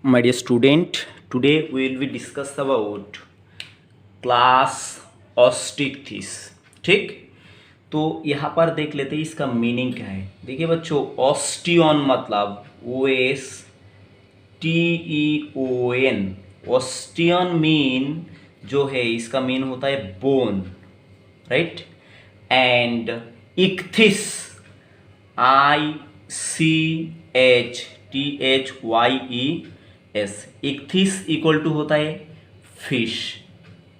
My dear student, today we will be discuss about class Osteichthyes. ठीक, तो यहाँ पर देख लेते हैं इसका मीनिंग क्या है। देखिए बच्चों, ऑस्टियन मतलब OSTEON। ऑस्टियन मीन जो है इसका मीन होता है bone, right. And ichthyes ICHTHYES, ichthyes equal to होता है फिश।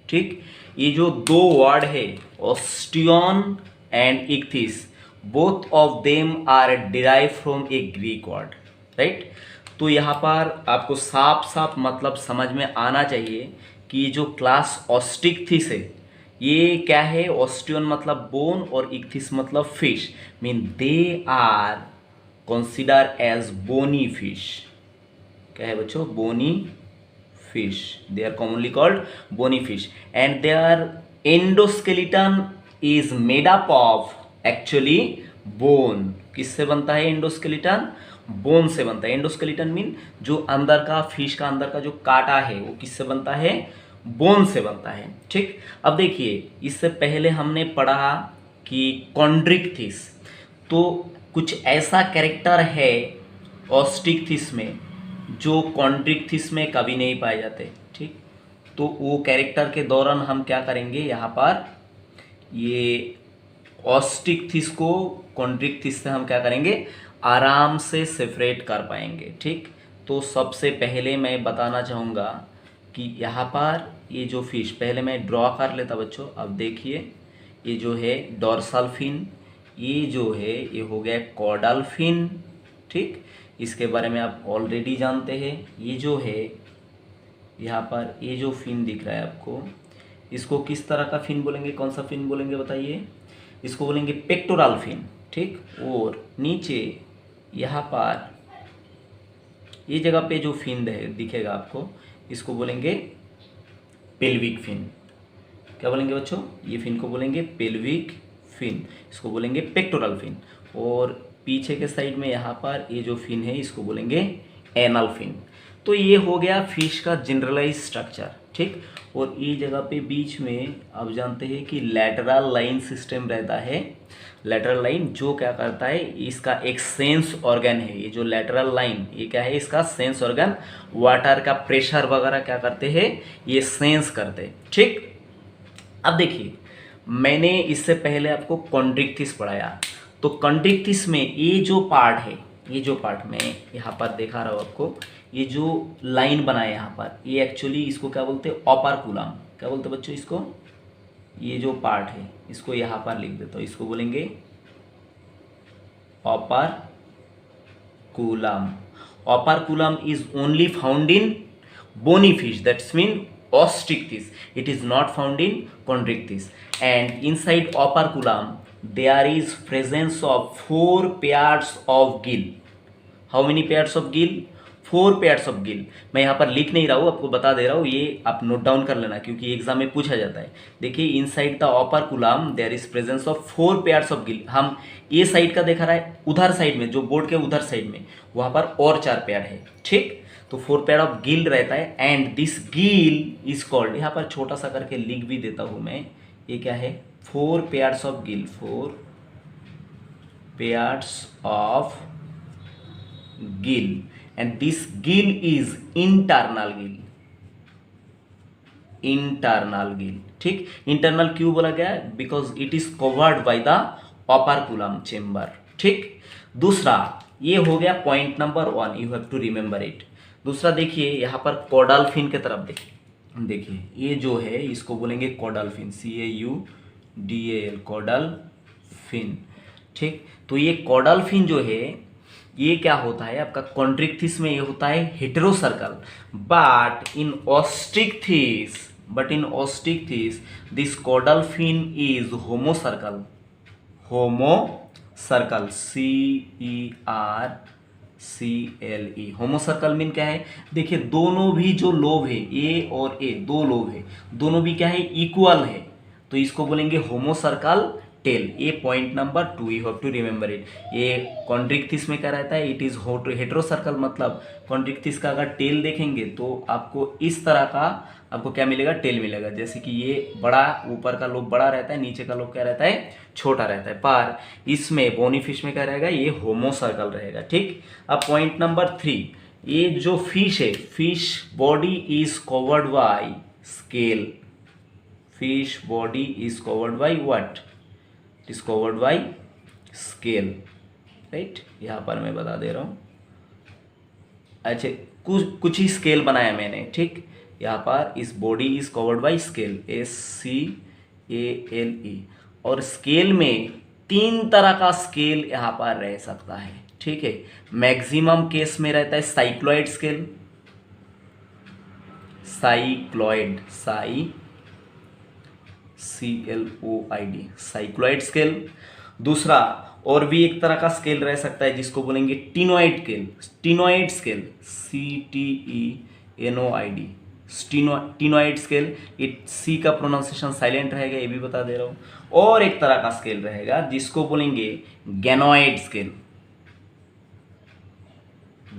ठीक, ये जो दो वर्ड है osteon and ichthyes, both of them are derive from a Greek word, right. तो यहाँ पर आपको साफ साफ मतलब समझ में आना चाहिए कि ये जो क्लास ऑस्टिक्थिस है ये क्या है। ऑस्टियन मतलब बोन और इक्थिस मतलब fish, mean they are consider as bony fish. क्या है बच्चों? बोनी fish. They are commonly called bony fish, and their endoskeleton is made up of actually bone. किससे बनता है एंडोस्केलेटन? बोन से बनता है। एंडोस्केलेटन मीन जो अंदर का फिश का अंदर का जो काटा है वो किससे बनता है? बोन से बनता है। ठीक, अब देखिए इससे पहले हमने पढ़ा कि कॉन्ड्रिक्थिस, तो कुछ ऐसा कैरेक्टर है ऑस्टिक्थिस में जो कॉन्ड्रिक्थिस में कभी नहीं पाए जाते। ठीक, तो वो कैरेक्टर के दौरान हम क्या करेंगे, यहाँ पर ये ऑस्टिक्थिस को कॉन्ड्रिक्थिस से हम क्या करेंगे, आराम से सेपरेट कर पाएंगे। ठीक, तो सबसे पहले मैं बताना चाहूँगा कि यहाँ पर ये जो फिश, पहले मैं ड्रॉ कर लेता बच्चों। अब देखिए ये जो है डोर्सल फिन, ये जो है ये हो गया कॉर्डल फिन। ठीक, इसके बारे में आप ऑलरेडी जानते हैं। ये जो है यहाँ पर ये जो फिन दिख रहा है आपको, इसको किस तरह का फिन बोलेंगे? कौन सा फिन बोलेंगे बताइए? इसको बोलेंगे पेक्टोरल फिन। ठीक, और नीचे यहाँ पर ये जगह पे जो फिन है दिखेगा आपको, इसको बोलेंगे पेल्विक फिन। क्या बोलेंगे बच्चों? ये फिन को बोलेंगे पेल्विक फिन, इसको बोलेंगे पेक्टोरल फिन। और पीछे के साइड में यहाँ पर ये जो फिन है इसको बोलेंगे एनल फिन। तो ये हो गया फिश का जनरलाइज स्ट्रक्चर। ठीक, और ये जगह पे बीच में आप जानते हैं कि लैटरल लाइन सिस्टम रहता है। लैटरल लाइन जो क्या करता है, इसका एक सेंस ऑर्गन है। ये जो लैटरल लाइन ये क्या है? इसका सेंस ऑर्गन, वाटर का प्रेशर वगैरह क्या करते हैं, ये सेंस करते हैं। ठीक, अब देखिए मैंने इससे पहले आपको कॉन्ड्रिक्थिस पढ़ाया, तो कॉन्ड्रिक्थिस में ये जो पार्ट है, ये जो पार्ट मैं यहाँ पर दिखा रहा हूँ आपको, ये जो लाइन बना है यहाँ पर, ये एक्चुअली इसको क्या बोलते हैं? ओपर्कुलम। क्या बोलते हैं बच्चों इसको? ये जो पार्ट है इसको यहाँ पर लिख देता हूँ, इसको बोलेंगे operculum. Operculum is only found in bony fish, that's mean Osteichthyes. It is not found in Chondrichthyes. And inside operculum there is presence of 4 pairs of gill. How many pairs of gill? 4 pairs of gill. मैं यहाँ पर लिख नहीं रहा हूँ, आपको बता दे रहा हूँ, ये आप नोट डाउन कर लेना क्योंकि एग्जाम में पूछा जाता है। देखिए inside the operculum there is presence of 4 pairs of gill. हम ये साइड का देखा रहा है, उधर साइड में जो बोर्ड के उधर साइड में वहाँ पर और 4 पेयर है। ठीक, तो 4 पेयर ऑफ गिल रहता है। And this gill is called, यहाँ पर छोटा सा करके लिख भी देता हूँ मैं, ये क्या है? 4 pairs of gill, 4 pairs of gill. And this gill is internal gill, internal gill. ठीक, इंटरनल क्यों बोला गया? Because it is covered by the operculum chamber. ठीक, दूसरा ये हो गया point number 1, you have to remember it. दूसरा देखिए यहाँ पर कॉर्डल फिन की तरफ देखिए ये जो है इसको बोलेंगे caudal fin, CAUDAL, caudal fin. ठीक, तो ये कॉर्डल फिन जो है ये क्या होता है आपका? कॉन्ड्रिक्थिस में ये होता है heterocercal, but in Osteichthyes this caudal fin is homocercal. Homocercal, CERCLE। Homocercal mean क्या है? देखिए दोनों भी जो लोब है, ए और ए दो लोब है, दोनों भी क्या है? इक्वल है, तो इसको बोलेंगे होमोसर्कल टेल। ये point number 2, you have to remember it. ये कॉन्ड्रिक्थिस में क्या रहता है, इट इज हेटेरोसर्कल, मतलब कॉन्ड्रिक्थिस का अगर टेल देखेंगे तो आपको इस तरह का आपको क्या मिलेगा, टेल मिलेगा। जैसे कि ये बड़ा, ऊपर का लोब बड़ा रहता है, नीचे का लोब क्या रहता है, छोटा रहता है। पर इसमें बोनी फिश में क्या रहेगा, ये होमोसर्कल रहेगा। ठीक, अब पॉइंट नंबर 3, ये जो फिश है, fish body is covered bye scale. fish body is covered by what? It is covered by scale, right? यहाँ पर मैं बता दे रहा हूँ। अच्छा, कुछ ही स्केल बनाया मैंने, ठीक। यहाँ पर इस body is covered bye scale, SCALE। और स्केल में 3 तरह का स्केल यहाँ पर रह सकता है, ठीक है। मैक्सिमम केस में रहता है cycloid scale, cycloid, CLOID, cycloid scale. दूसरा और भी एक तरह का स्केल रह सकता है जिसको बोलेंगे ctenoid scale, ctenoid scale, CTENOID, ctenoid scale. It C का प्रोनाउंसिएशन साइलेंट रहेगा, ये भी बता दे रहा हूँ। और एक तरह का स्केल रहेगा जिसको बोलेंगे ganoid scale,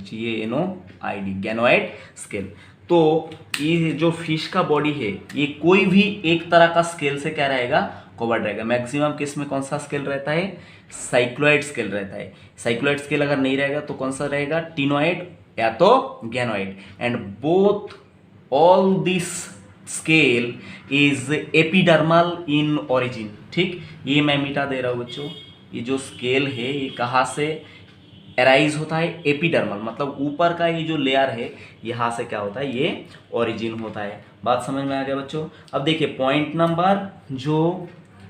GANOID, ganoid scale. तो ये जो फिश का बॉडी है, ये कोई भी एक तरह का स्केल से क्या रहेगा, कवर्ड रहेगा। मैक्सिमम केस में कौन सा स्केल रहता है, साइक्लॉइड स्केल रहता है। साइक्लॉइड स्केल अगर नहीं रहेगा तो कौन सा रहेगा, टिनोइड या तो ganoid. And both all this scale is epidermal in origin, ठीक। ये मैं मिटा दे रहा हूँ बच्चों। ये जो स्केल है ये कहाँ से एराइज होता है, एपिडर्मल, मतलब ऊपर का ये जो लेयर है यहाँ से क्या होता है, ये ओरिजिन होता है। बात समझ में आ गया बच्चों। अब देखिए पॉइंट नंबर जो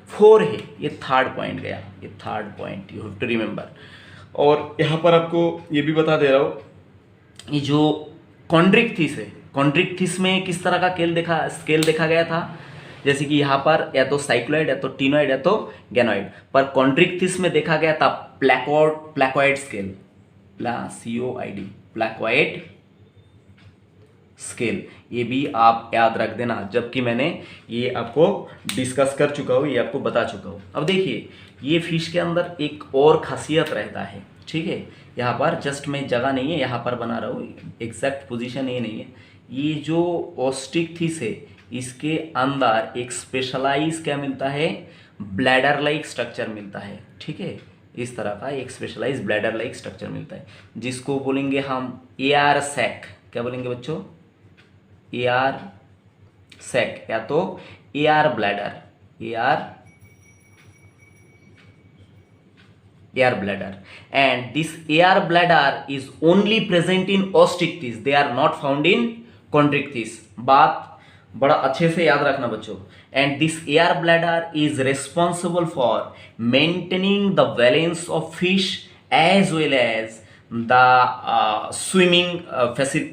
4 है, ये 3rd पॉइंट गया, ये 3rd point you have to remember. और यहाँ पर आपको ये भी बता दे रहा हूँ, ये जो कॉन्ड्रिक्थिस है, कॉन्ड्रिक्थिस में किस तरह का स्केल देखा गया था। जैसे कि यहाँ पर या तो साइक्लॉइड या तो टिनोइड या तो गैनोइड, पर कॉन्ड्रिक्थिस में देखा गया था प्लैक्वाइड स्केल, COID, प्लैक्वाइड स्केल। ये भी आप याद रख देना, जबकि मैंने ये आपको डिस्कस कर चुका हूँ, ये आपको बता चुका हूँ। अब देखिए ये फिश के अंदर एक और खासियत रहता है, ठीक है। यहाँ पर जस्ट मैं जगह नहीं है, यहाँ पर बना रहा हूँ, एग्जैक्ट पोजीशन ये नहीं है। ये जो ओस्टिकथिस है, इसके अंदर एक स्पेशलाइज क्या मिलता है, ब्लैडर लाइक स्ट्रक्चर मिलता है, ठीक है। इस तरह का एक स्पेशलाइज ब्लैडर लाइक स्ट्रक्चर मिलता है, जिसको बोलेंगे हम एआर सैक। क्या बोलेंगे बच्चों, एआर सैक या तो AR bladder, air bladder, and this air bladder is only present in osteichthyes, they are not found in chondrichthyes। बात बड़ा अच्छे से याद रखना बच्चों। and this air bladder is responsible for maintaining the balance of fish as well as the swimming,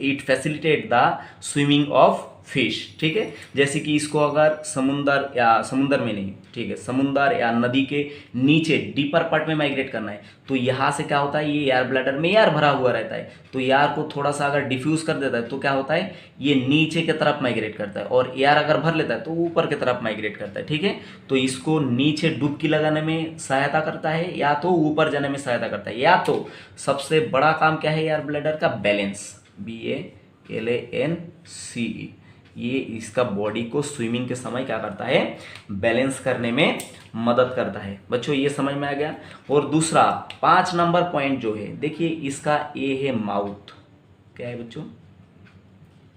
it facilitate the swimming of fish, ठीक है। जैसे कि इसको अगर समुंदर में नहीं, ठीक है, समुंदर या नदी के नीचे डीपर पार्ट में माइग्रेट करना है, तो यहाँ से क्या होता है, ये एयर ब्लैडर में एयर भरा हुआ रहता है, तो एयर को थोड़ा सा अगर डिफ्यूज कर देता है तो क्या होता है, ये नीचे की तरफ माइग्रेट करता है, और एयर अगर भर लेता है तो ऊपर की तरफ माइग्रेट करता है, ठीक है। तो इसको नीचे डुबकी लगाने में सहायता करता है, या तो ऊपर जाने में सहायता करता है, या तो सबसे बड़ा काम क्या है एयर ब्लैडर का, बैलेंस, BALANCE। ये इसका बॉडी को स्विमिंग के समय क्या करता है, बैलेंस करने में मदद करता है। बच्चों ये समझ में आ गया। और दूसरा 5 नंबर पॉइंट जो है, देखिए इसका ये है माउथ। क्या है बच्चों,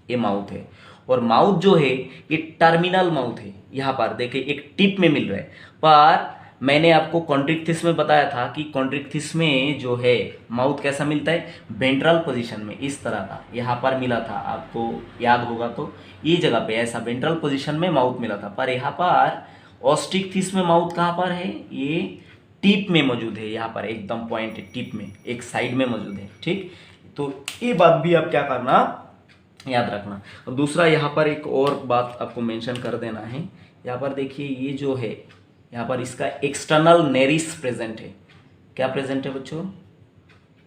ये माउथ है, और माउथ जो है ये टर्मिनल माउथ है। यहाँ पर देखिए एक टिप में मिल रहा है, पर मैंने आपको कॉन्ड्रिक्थिस में बताया था कि कॉन्ड्रिक्थिस में जो है माउथ कैसा मिलता है, वेंट्रल पोजीशन में, इस तरह का यहाँ पर मिला था, आपको याद होगा तो ये जगह पे ऐसा वेंट्रल पोजीशन में माउथ मिला था। पर यहाँ पर ऑस्टिकथिस में माउथ कहाँ पर है, ये टिप में मौजूद है, यहाँ पर एकदम पॉइंट है, टिप में एक साइड में मौजूद है, ठीक। तो ये बात भी आप क्या करना, याद रखना। और दूसरा यहाँ पर एक और बात आपको मेंशन कर देना है, यहाँ पर देखिए ये जो है, यहाँ पर इसका एक्सटर्नल नेरिस प्रेजेंट है। क्या प्रेजेंट है बच्चों,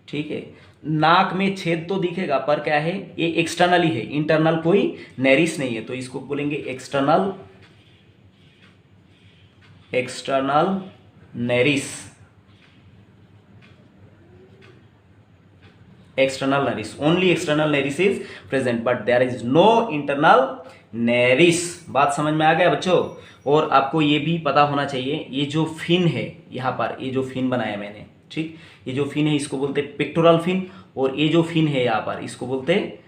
ठीक है। नाक में छेद तो दिखेगा, पर क्या है, ये एक्सटर्नल ही है, इंटरनल कोई नेरिस नहीं है, तो इसको बोलेंगे external nares, external nares, only external nares is present but there is no internal nares। बात समझ में आ गया बच्चों। और आपको ये भी पता होना चाहिए, ये जो फिन है यहाँ पर, ये जो फिन बनाया मैंने, ठीक, ये जो फिन है इसको बोलते हैं पेक्टोरल फिन, और ये जो फिन है यहाँ पर इसको बोलते हैं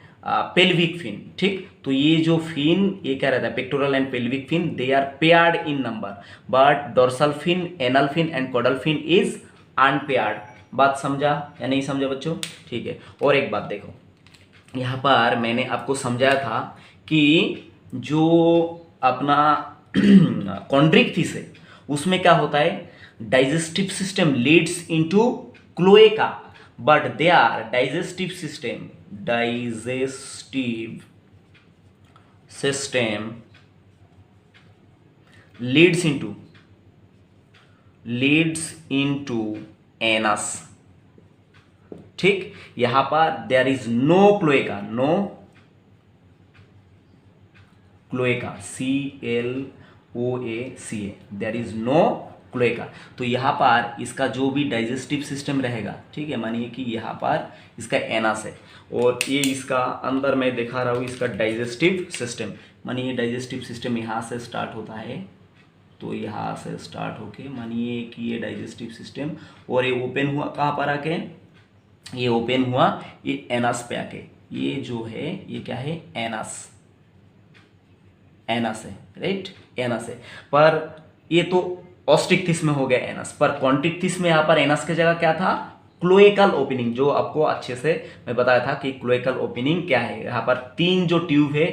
पेल्विक फिन, ठीक। तो ये जो फिन ये क्या रहता है, pectoral and pelvic fin, they are paired in number, but dorsal fin, anal fin and caudal fin is unpaired. बात समझा या नहीं समझा बच्चों? ठीक है। और एक बात देखो, यहाँ पर मैंने आपको समझाया था कि जो अपना कॉन्ड्रिक्थिस है उसमें क्या होता है, digestive system leads into cloaca, but they are digestive system leads into anus, ठीक। यहां पर there is no cloaca, CLOACA, there is no cloaca. तो यहां पर इसका जो भी डाइजेस्टिव सिस्टम रहेगा, ठीक है, मानिए कि यहां पर इसका एनस है और ये इसका अंदर मैं दिखा रहा हूं इसका डाइजेस्टिव सिस्टम, मानिए डाइजेस्टिव सिस्टम यहां से स्टार्ट होता है, तो यहाँ से स्टार्ट होके मानिए कि ये डाइजेस्टिव सिस्टम, और ये ओपन हुआ कहाँ पर आके, ये ओपन हुआ ये एनस पे आके, ये जो है ये क्या है, एनस है, राइट, एनस है। पर ये तो ऑस्टिक्थिस में हो गया एनस, पर कॉन्ट्रिक्थिस में यहाँ पर एनस की जगह क्या था, क्लोएकल ओपनिंग, जो आपको अच्छे से मैं बताया था कि क्लोएकल ओपनिंग क्या है। यहाँ पर 3 जो ट्यूब है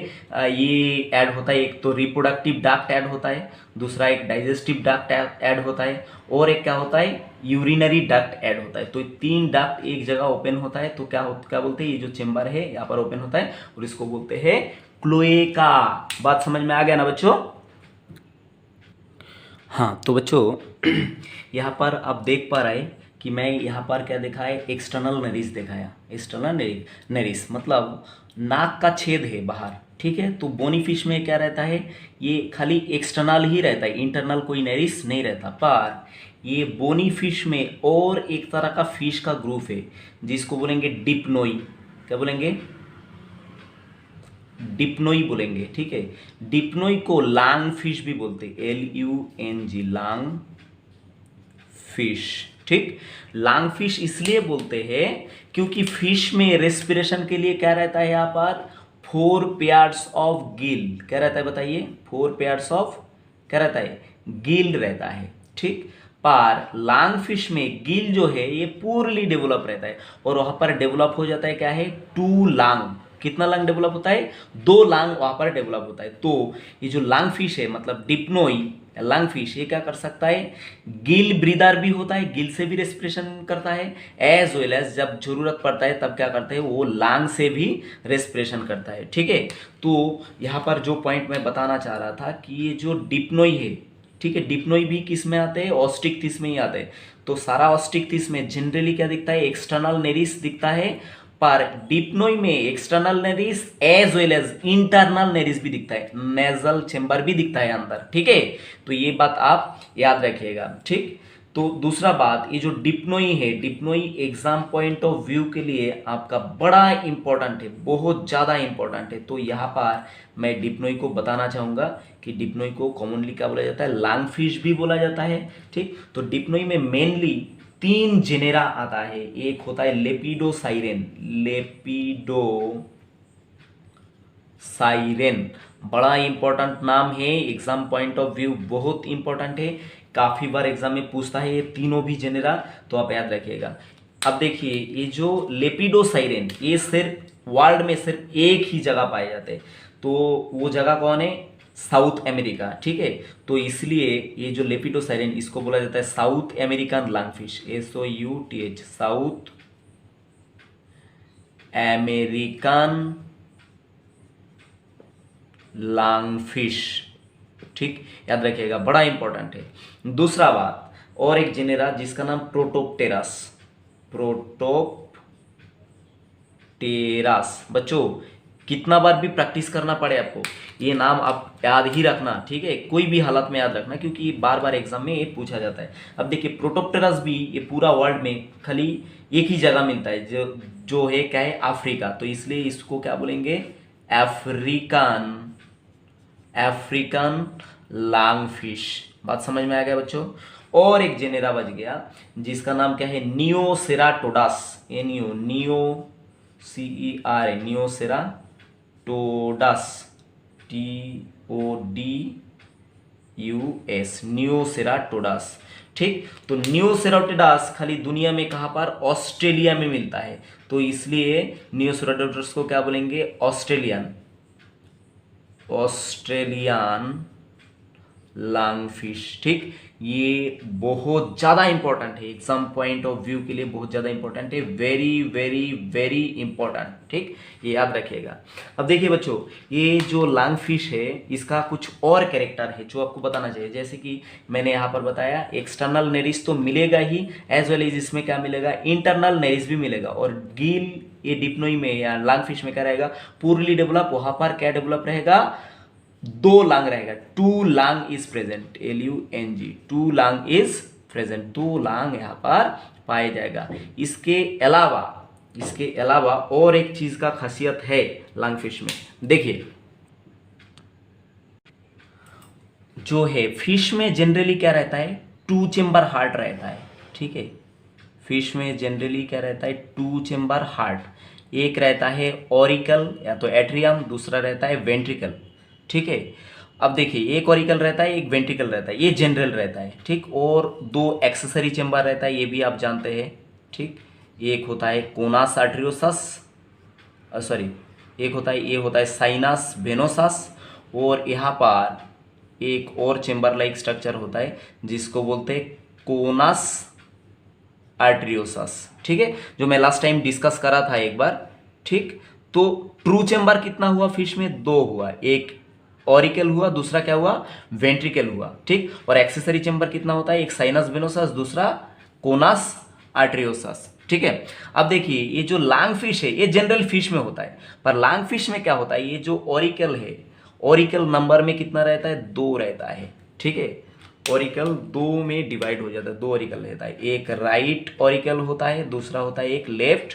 ये ऐड होता है, एक तो रिप्रोडक्टिव डक्ट ऐड होता है, दूसरा एक डाइजेस्टिव डक्ट ऐड होता है, और एक क्या होता है, यूरिनरी डक्ट ऐड होता है। तो 3 डक्ट एक जगह ओपन होता है, तो क्या बोलते हैं, ये जो चेम्बर है यहाँ पर ओपन होता है और इसको बोलते हैं क्लोएका। बात समझ में आ गया ना बच्चों? हाँ, तो बच्चों यहाँ पर आप देख पा रहे कि मैं यहाँ पर क्या दिखाया, एक्सटर्नल नेरिस दिखाया। एक्सटर्नल नेरिस मतलब नाक का छेद है बाहर, ठीक है। तो बोनी फिश में क्या रहता है, ये खाली एक्सटर्नल ही रहता है, इंटरनल कोई नेरिस नहीं रहता। पर ये बोनी फिश में और एक तरह का फिश का ग्रुप है जिसको बोलेंगे डिप्नोई। क्या बोलेंगे, डिप्नोई बोलेंगे, ठीक है। डिप्नोई को लांग फिश भी बोलते हैं, LUNG, लांग फिश, ठीक। लांग फिश इसलिए बोलते हैं क्योंकि फिश में रेस्पिरेशन के लिए क्या रहता है, यहाँ पर 4 पेयर्स ऑफ गिल। क्या रहता है बताइए, 4 पेयर्स ऑफ क्या रहता है, गिल रहता है, ठीक। पर लांग फिश में गिल जो है ये पूर्ली डेवलप रहता है, और वहां पर डेवलप हो जाता है क्या है, 2 लांग। कितना लांग डेवलप होता है, 2 लांग वहां पर डेवलप होता है। तो ये जो लांग फिश है मतलब डिप्नोई लंग फिश, ये क्या कर सकता है, गिल ब्रीदर भी होता है, गिल से भी रेस्पिरेशन करता है, एज वेल एज जब जरूरत पड़ता है तब क्या करता है, वो लांग से भी रेस्पिरेशन करता है, ठीक है। तो यहाँ पर जो पॉइंट मैं बताना चाह रहा था कि ये जो डिप्नोई है, ठीक है, डिप्नोई भी किस में आते हैं, ऑस्टिक्थिस में ही आते हैं। तो सारा ऑस्टिक्थिस में जनरली क्या दिखता है, एक्सटर्नल नेरिस दिखता है, पर डिप्नोई में external nares as well as internal nares भी दिखता है, नेजल चेंबर भी दिखता है अंदर, ठीक है। तो ये बात आप याद रखिएगा, ठीक। तो दूसरा बात, ये जो डिप्नोई है, Dipnoi exam point of view के लिए आपका बड़ा इंपॉर्टेंट है, बहुत ज़्यादा इंपॉर्टेंट है। तो यहाँ पर मैं डिप्नोई को बताना चाहूँगा कि डिप्नोई को कॉमनली क्या बोला जाता है, लांग फिश भी बोला जाता है, ठीक। तो डिप्नोई में मेनली 3 जेनेरा आता है। एक होता है लेपिडोसाइरेन, बड़ा इंपॉर्टेंट नाम है, एग्जाम पॉइंट ऑफ व्यू बहुत इंपॉर्टेंट है, काफी बार एग्जाम में पूछता है ये तीनों भी जेनेरा, तो आप याद रखिएगा। अब देखिए ये जो लेपिडोसाइरेन, ये सिर्फ वर्ल्ड में सिर्फ एक ही जगह पाए जाते हैं, तो वो जगह कौन है, साउथ अमेरिका, ठीक है। तो इसलिए ये जो लेपिडोसाइरेन इसको बोला जाता है south American lungfish, SOUTH, south American lungfish, ठीक, याद रखिएगा, बड़ा इंपॉर्टेंट है। दूसरा बात, और एक जेनेरा जिसका नाम प्रोटोप्टेरस बच्चों, कितना बार भी प्रैक्टिस करना पड़े आपको, ये नाम आप याद ही रखना, ठीक है, कोई भी हालत में याद रखना, क्योंकि ये बार बार एग्जाम में ये पूछा जाता है। अब देखिए प्रोटोप्टेरस भी ये पूरा वर्ल्ड में खाली एक ही जगह मिलता है, जो जो है क्या है, अफ्रीका, तो इसलिए इसको क्या बोलेंगे, अफ्रीकन, अफ्रीकन लैंगफिश। बात समझ में आ गया बच्चों। और एक जेनेरा बच गया जिसका नाम क्या है, नियोसेराटोडस, नियोसेराटोडस, TODUS, नियोसेराटोडस। ठीक, तो नियोसेराटोडस खाली दुनिया में कहाँ पर, ऑस्ट्रेलिया में मिलता है, तो इसलिए नियोसेराटोडस को क्या बोलेंगे, ऑस्ट्रेलियन, ऑस्ट्रेलियन लैंगफिश। ठीक, ये बहुत ज़्यादा इंपॉर्टेंट है, एग्जाम पॉइंट ऑफ व्यू के लिए बहुत ज़्यादा इंपॉर्टेंट है, वेरी वेरी वेरी इंपॉर्टेंट। ठीक, ये याद रखिएगा। अब देखिए बच्चों, ये जो लैंगफिश है इसका कुछ और कैरेक्टर है जो आपको बताना चाहिए, जैसे कि मैंने यहाँ पर बताया एक्सटर्नल नेरिस तो मिलेगा ही, एज वेल एज इसमें क्या मिलेगा, इंटरनल नेरिस भी मिलेगा। और गिल ये डिप्नोई में या लैंगफिश में क्या रहेगा, पूर्ली डेवलप, वहाँ पर क्या डेवलप रहेगा, दो लांग रहेगा, two lung is present, LUNG, two lung is present, दो लांग यहाँ पर पाया जाएगा। इसके अलावा और एक चीज का खासियत है लैंगफिश में, देखिए जो है फिश में जनरली क्या रहता है, टू चेम्बर हार्ट रहता है। ठीक है, फिश में जनरली क्या रहता है, टू चेम्बर हार्ट, एक रहता है ऑरिकल या तो एट्रियम, दूसरा रहता है वेंट्रिकल। ठीक है, अब देखिए एक ऑरिकल रहता है, एक वेंट्रिकल रहता है, ये जनरल रहता है। ठीक, और दो एक्सेसरी चेम्बर रहता है, ये भी आप जानते हैं। ठीक, एक होता है कोनास आर्टेरियोसस, सॉरी एक होता है, ये होता है साइनस वेनोसस, और यहाँ पर एक और चेम्बर लाइक स्ट्रक्चर होता है जिसको बोलते हैं कोनस आर्टेरियोसस। ठीक है, जो मैं लास्ट टाइम डिस्कस करा था एक बार। ठीक, तो ट्रू चेम्बर कितना हुआ फिश में, दो हुआ, एक ऑरिकल हुआ, दूसरा क्या हुआ, वेंट्रिकल हुआ। ठीक, और एक्सेसरी चेम्बर कितना होता है, एक साइनस वेनोसस, दूसरा कोनस आर्टेरियोसस। ठीक है, अब देखिए ये जो लैंगफिश है ये जनरल फिश में होता है, पर लैंगफिश में क्या होता है, ये जो ऑरिकल है, ऑरिकल नंबर में कितना रहता है, दो रहता है। ठीक है, ऑरिकल दो में डिवाइड हो जाता है, दो ऑरिकल रहता है, एक राइट ऑरिकल होता है, दूसरा होता है एक लेफ्ट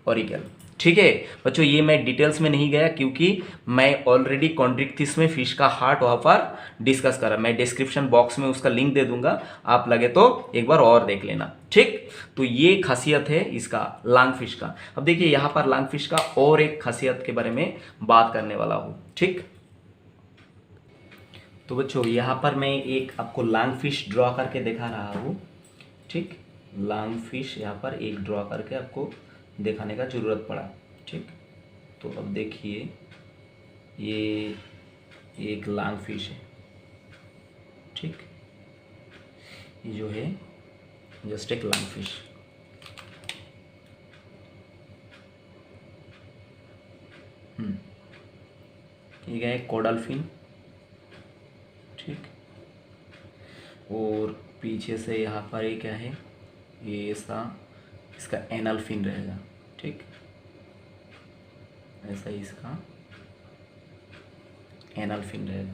ऑरिकल। ठीक है बच्चों, ये मैं डिटेल्स में नहीं गया क्योंकि मैं ऑलरेडी कॉन्ड्रिक्थिस में फिश का हार्ट वहाँ पर डिस्कस करा, मैं डिस्क्रिप्शन बॉक्स में उसका लिंक दे दूंगा, आप लगे तो एक बार और देख लेना। ठीक, तो ये खासियत है इसका लैंगफिश का। अब देखिए यहाँ पर लैंगफिश का और एक खासियत के बारे में बात करने वाला हूँ। ठीक, तो बच्चों यहाँ पर मैं एक आपको लैंगफिश ड्रॉ करके दिखा रहा हूँ। ठीक, लैंगफिश यहाँ पर एक ड्रॉ करके आपको दिखाने का ज़रूरत पड़ा। ठीक, तो अब देखिए ये एक लैंगफिश है। ठीक, ये जो है जस्ट एक लैंगफिश। ये क्या है, कोडल-फिन। ठीक, और पीछे से यहाँ पर ये क्या है, ये इसका एनल फिन रहेगा। ठीक, ऐसा ही इसका एनल फिन रहेगा,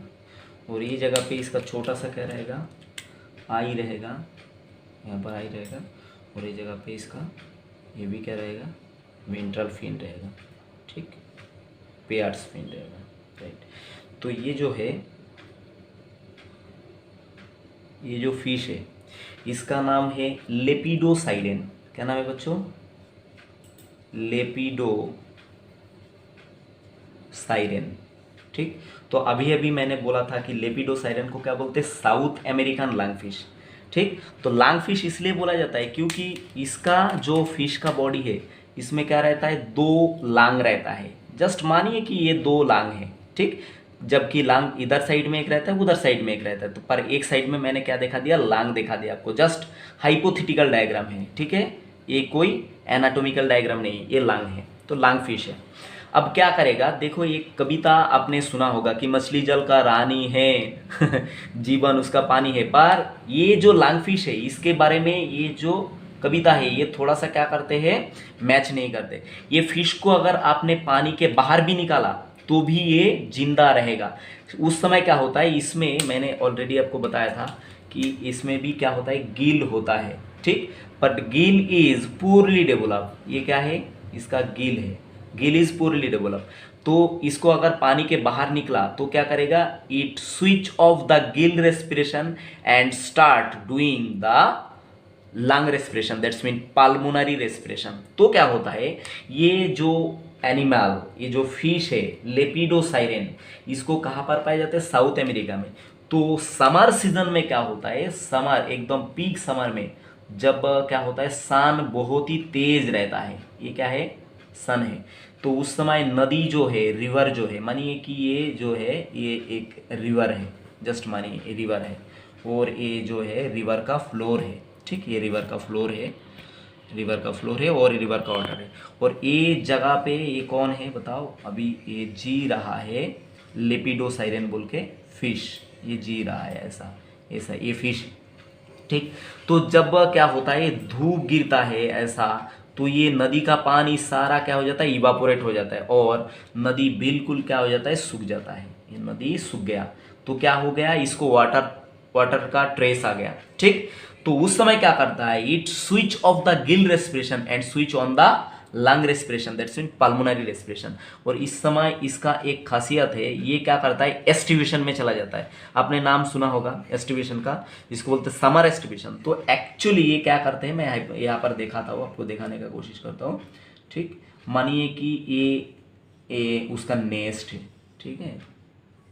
और ये जगह पे इसका छोटा सा क्या रहेगा, आई रहेगा, यहाँ पर आई रहेगा, और ये जगह पे इसका ये भी क्या रहेगा, वेंट्रल फिन रहेगा। ठीक, पेयर्स फिन रहेगा। राइट, तो ये जो है, ये जो फिश है इसका नाम है लेपिडोसाइडेन। क्या नाम है बच्चों, लेपिडोसाइडेन। ठीक, तो अभी अभी मैंने बोला था कि लेपिडोसाइडेन को क्या बोलते हैं, साउथ अमेरिकन लैंगफिश। ठीक, तो लैंगफिश इसलिए बोला जाता है क्योंकि इसका जो फिश का बॉडी है इसमें क्या रहता है, दो लांग रहता है। जस्ट मानिए कि ये दो लांग है। ठीक, जबकि लांग इधर साइड में एक रहता है, उधर साइड में एक रहता है, तो पर एक साइड में मैंने क्या दिखा दिया, लांग दिखा दिया आपको। जस्ट हाइपोथेटिकल डायग्राम है। ठीक है, ये कोई एनाटॉमिकल डायग्राम नहीं है, ये लांग है, तो लांग फिश है। अब क्या करेगा, देखो ये कविता आपने सुना होगा कि मछली जल का रानी है जीवन उसका पानी है, पर ये जो लैंगफिश है इसके बारे में ये जो कविता है, ये थोड़ा सा क्या करते हैं, मैच नहीं करते। ये फिश को अगर आपने पानी के बाहर भी निकाला तो भी ये जिंदा रहेगा। उस समय क्या होता है, इसमें मैंने ऑलरेडी आपको बताया था कि इसमें भी क्या होता है, गिल होता है, ठीक। बट गिल इज पूरली डेवलप, ये क्या है, इसका गिल है, गिल इज पूरली डेवलप। तो इसको अगर पानी के बाहर निकला तो क्या करेगा, it switch off the Gill respiration and start doing the lung respiration, that's mean pulmonary respiration. तो क्या होता है, ये जो एनिमल, ये जो फिश है लेपिडोसाइरेन, इसको कहाँ पर पाए जाते हैं, साउथ अमेरिका में। तो समर सीजन में क्या होता है, समर एकदम पीक समर में जब क्या होता है, सन बहुत ही तेज रहता है, ये क्या है, सन है। तो उस समय नदी जो है, रिवर जो है, मानिए कि ये जो है ये एक रिवर है, जस्ट मानिए ये रिवर है और ये जो है रिवर का फ्लोर है, ठीक। ये रिवर का फ्लोर है, रिवर का फ्लोर है और रिवर का वाटर है। और ये जगह पे ये कौन है बताओ, अभी ये जी रहा है लेपिडोसाइरेन बोल के फिश, ये जी रहा है ऐसा ऐसा, ये फिश, ठीक। तो जब क्या होता है, धूप गिरता है ऐसा, तो ये नदी का पानी सारा क्या हो जाता है, इवापोरेट हो जाता है और नदी बिल्कुल क्या हो जाता है, सूख जाता है। ये नदी सूख गया तो क्या हो गया, इसको वाटर वाटर का ट्रेस आ गया, ठीक। तो उस समय क्या करता है, it switch off the Gill respiration and switch on the lung respiration, that's mean pulmonary respiration. और इस समय इसका एक खासियत है, ये क्या करता है, एस्टिवेशन में चला जाता है। आपने नाम सुना होगा एस्टिवेशन का, जिसको बोलते हैं समर एस्टिवेशन। तो एक्चुअली ये क्या करते हैं, मैं यहाँ पर दिखाता हूँ, आपको दिखाने का कोशिश करता हूँ, ठीक। मानिए कि ये उसका नेस्ट है, ठीक है,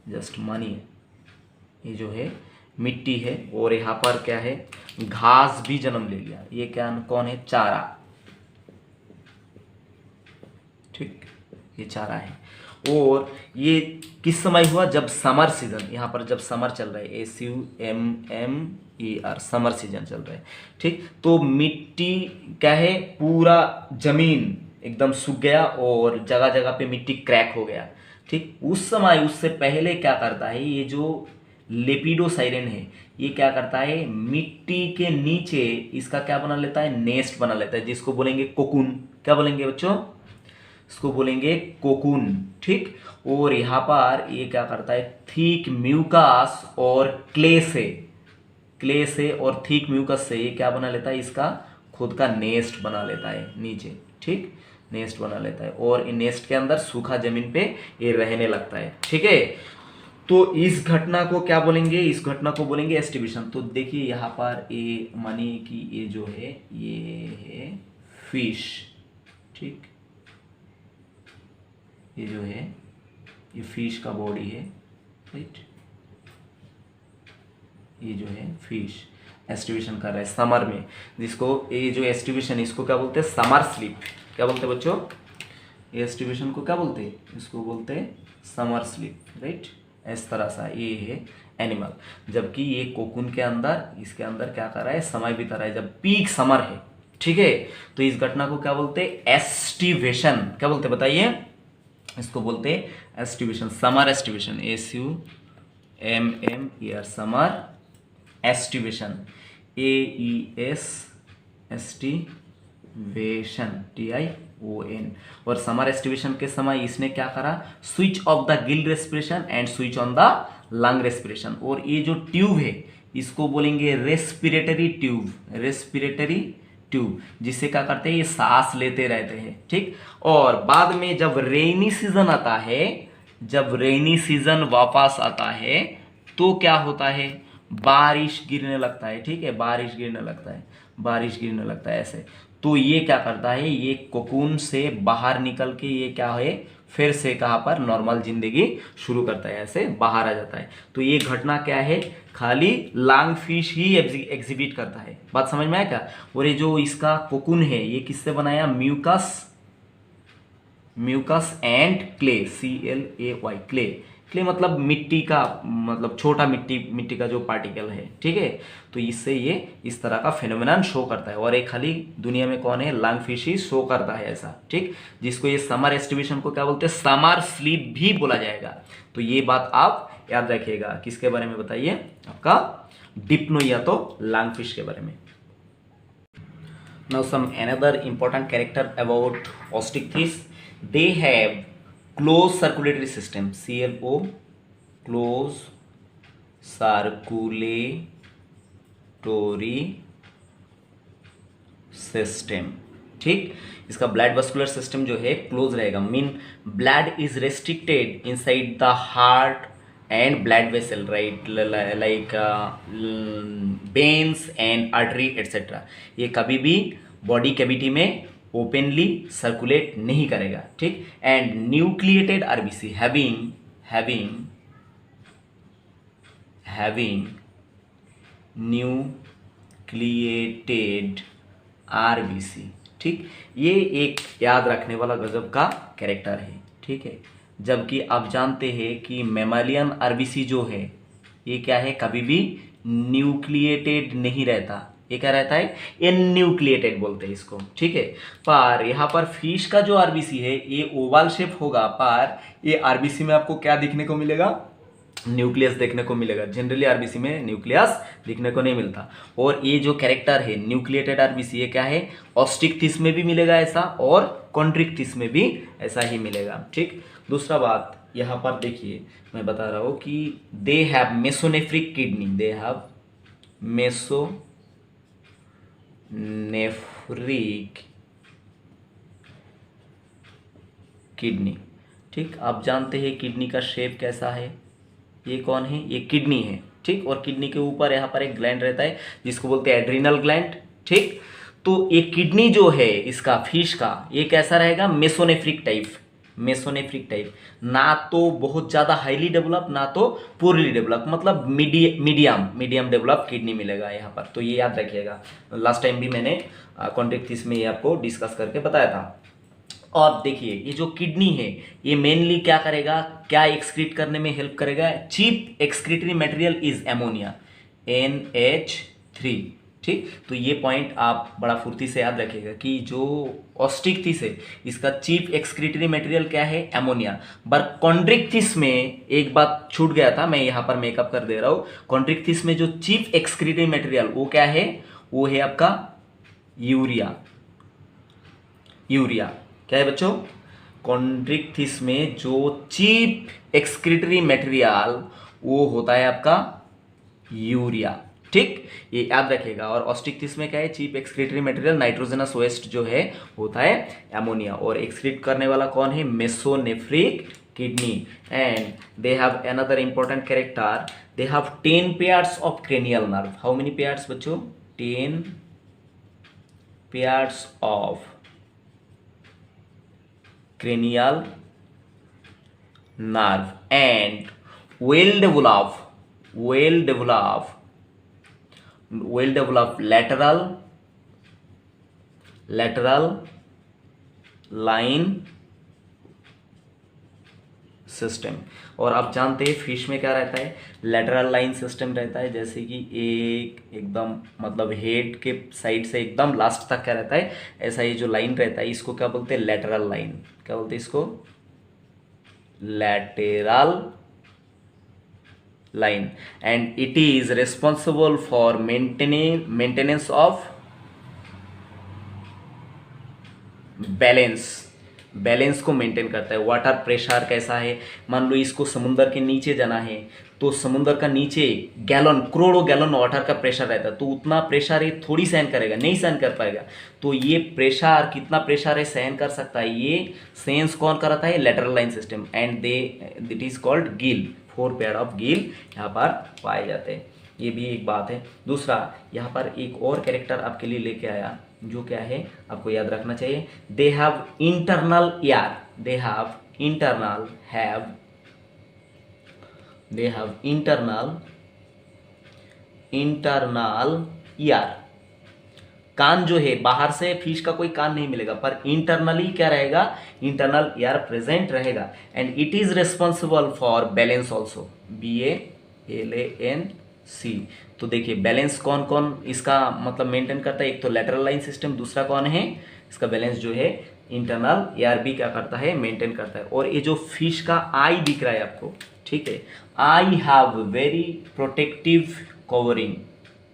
जस्ट मानिए ये जो है मिट्टी है और यहाँ पर क्या है, घास भी जन्म ले लिया। ये क्या कौन है, चारा, ठीक, ये चारा है। और ये किस समय हुआ, जब समर सीजन, यहाँ पर जब समर चल रहा है, SUMMER, समर सीजन चल रहा है, ठीक। तो मिट्टी क्या है, पूरा जमीन एकदम सूख गया और जगह जगह पे मिट्टी क्रैक हो गया, ठीक। उस समय उससे पहले क्या करता है, ये जो लेपिडोसाइरेन है, ये क्या करता है, मिट्टी के नीचे इसका क्या बना लेता है, नेस्ट बना लेता है, जिसको बोलेंगे कोकून। क्या बोलेंगे बच्चों, इसको बोलेंगे कोकून, ठीक। और यहाँ पर ये क्या करता है, थिक म्यूकस और क्ले से और थिक म्यूकस से ये क्या बना लेता है, इसका खुद का नेस्ट बना लेता है नीचे, ठीक, नेस्ट बना लेता है और इन नेस्ट के अंदर सूखा जमीन पे ये रहने लगता है, ठीक है। तो इस घटना को क्या बोलेंगे, इस घटना को बोलेंगे एस्टिवेशन। तो देखिए यहाँ पर ये मानिए कि ये जो है ये है फिश, ठीक, ये जो है ये फिश का बॉडी है, राइट। ये जो है फिश एस्टिवेशन कर रहा है समर में, जिसको ये जो एस्टिवेशन, इसको क्या बोलते हैं, समर स्लीप। क्या बोलते हैं बच्चों, ये एस्टिवेशन को क्या बोलते हैं, इसको बोलते हैं समर स्लीप, राइट। इस तरह सा ये है एनिमल, जबकि ये कोकून के अंदर, इसके अंदर क्या कर रहा है, समय बिता रहा है जब पीक समर है, ठीक है। तो इस घटना को क्या बोलते हैं, एस्टिवेशन। क्या बोलते हैं बताइए, इसको बोलते हैं aestivation, summer aestivation, SUMMER, summer aestivation, AES aestivation, TION। और समर एस्टिवेशन के समय इसने क्या करा, switch off the Gill respiration and switch on the lung respiration. और ये जो ट्यूब है इसको बोलेंगे रेस्पिरेटरी ट्यूब, जिससे क्या करते हैं, ये सांस लेते रहते हैं, ठीक। और बाद में जब रेनी सीजन आता है, जब रेनी सीजन वापस आता है तो क्या होता है, बारिश गिरने लगता है, ठीक है, बारिश गिरने लगता है ऐसे। तो ये क्या करता है, ये कोकून से बाहर निकल के ये क्या है, फिर से कहाँ पर नॉर्मल जिंदगी शुरू करता है, ऐसे बाहर आ जाता है। तो ये घटना क्या है, खाली लैंग फिश ही एग्जिबिट करता है। बात समझ में आया क्या। और ये जो इसका कोकून है ये किससे बनाया, mucus and clay, CLAY, clay मतलब मिट्टी का, मतलब छोटा मिट्टी का जो पार्टिकल है, ठीक है। तो इससे ये इस तरह का फेनोमेनन शो करता है। और एक खाली दुनिया में कौन है, लैंग फिश ही शो करता है ऐसा, ठीक। जिसको ये समर एस्टिवेशन को क्या बोलते हैं, समर स्लीप भी बोला जाएगा। तो ये बात आप याद रखिएगा। किसके बारे में बताइए, आपका डिप्नो या तो लैंग फिश के बारे में। Now some another important character about osteichthyes. They have closed circulatory system, CLO, closed circulatory system. ठीक, इसका ब्लड वस्कुलर सिस्टम जो है क्लोज रहेगा, mean blood is restricted inside the heart and blood vessel, right, like veins and artery etcetera. ये कभी भी body cavity में openly circulate नहीं करेगा। ठीक, and nucleated RBC having nucleated RBC. ठीक, ये एक याद रखने वाला गजब का कैरेक्टर है। ठीक है, जबकि आप जानते हैं कि मैमालियन आरबीसी जो है ये क्या है, कभी भी न्यूक्लिएटेड नहीं रहता। ये क्या रहता है, एन्यूक्लिएटेड बोलते हैं इसको। ठीक है, पर यहाँ पर फिश का जो आरबीसी है ये ओवल शेप होगा, पर ये आरबीसी में आपको क्या दिखने को मिलेगा, न्यूक्लियस देखने को मिलेगा। जनरली आरबीसी में न्यूक्लियस दिखने को नहीं मिलता। और ये जो कैरेक्टर है न्यूक्लिएटेड आरबीसी, ये क्या है, ऑस्टिक्थिस में भी मिलेगा ऐसा, और कॉन्ड्रिक्थिस में भी ऐसा ही मिलेगा। ठीक, दूसरा बात यहाँ पर देखिए, मैं बता रहा हूँ कि they have mesonephric kidney, they have mesonephric kidney. ठीक, आप जानते हैं किडनी का शेप कैसा है, ये कौन है, ये किडनी है। ठीक, और किडनी के ऊपर यहाँ पर एक ग्लैंड रहता है जिसको बोलते हैं एड्रिनल ग्लैंड। ठीक, तो ये किडनी जो है इसका, फिश का, ये कैसा रहेगा, मेसोनेफ्रिक टाइप, ना तो बहुत ज़्यादा हाईली डेवलप, ना तो पुअरली डेवलप, मतलब मीडियम डेवलप किडनी मिलेगा यहाँ पर। तो ये याद रखिएगा, लास्ट टाइम भी मैंने कॉन्टेक्टिस में ये आपको डिस्कस करके बताया था। और देखिए ये जो किडनी है ये मेनली क्या करेगा, क्या एक्सक्रीट करने में हेल्प करेगा, chief excretory material is ammonia, NH3। ठीक, तो ये पॉइंट आप बड़ा फुर्ती से याद रखिएगा कि जो ऑस्टिक्थिस है इसका चीप एक्सक्रीटरी मटेरियल क्या है, एमोनिया। बट कॉन्ड्रिक्थिस में एक बात छूट गया था, मैं यहाँ पर मेकअप कर दे रहा हूँ। कॉन्ड्रिक्थिस में जो चीप एक्सक्रीटरी मटेरियल वो क्या है, वो है आपका यूरिया। क्या है बच्चों, कॉन्ड्रिक्थिस में जो चीप एक्सक्रीटरी मटेरियल वो होता है आपका यूरिया। ठीक, ये याद रखिएगा। और ऑस्टिक्थिस में क्या है, chief excretory material nitrogenous waste जो है होता है एमोनिया, और एक्सक्रीट करने वाला कौन है, mesonephric kidney. And they have another important character, they have 10 pairs of cranial nerve. How many pairs बच्चों, 10 pairs of cranial nerve and well developed lateral line system. और आप जानते हैं फिश में क्या रहता है, लेटरल लाइन सिस्टम रहता है, जैसे कि एकदम मतलब हेड के साइड से एकदम लास्ट तक क्या रहता है, ऐसा ये जो लाइन रहता है इसको क्या बोलते हैं, लेटरल लाइन। क्या बोलते हैं इसको, lateral line. And it is responsible for maintenance of balance को मेंटेन करता है। वाटर प्रेशर कैसा है, मान लो इसको समुंदर के नीचे जाना है तो समुंदर का नीचे करोड़ों गैलन वाटर का प्रेशर रहता है, तो उतना प्रेशर ये थोड़ी सहन करेगा, नहीं सहन कर पाएगा। तो ये प्रेशर, कितना प्रेशर है सहन कर सकता है, ये सेंस कौन कराता है, lateral line system. And it is called Gill, 4 pair of gill यहाँ पर पाए जाते हैं। ये भी एक बात है। दूसरा, यहाँ पर एक और कैरेक्टर आपके लिए लेके आया जो क्या है आपको याद रखना चाहिए, they have internal ear, they have internal ear. कान जो है, बाहर से फिश का कोई कान नहीं मिलेगा, पर इंटरनली क्या रहेगा, इंटरनल ईयर प्रेजेंट रहेगा। And it is responsible for balance also, BALANC। तो देखिए बैलेंस कौन कौन इसका मतलब मेंटेन करता है, एक तो लेटरल लाइन सिस्टम, दूसरा कौन है, इसका बैलेंस जो है इंटरनल ईयर भी क्या करता है, मेंटेन करता है। और ये जो फिश का आई दिख रहा है आपको, ठीक है, eye have very protective covering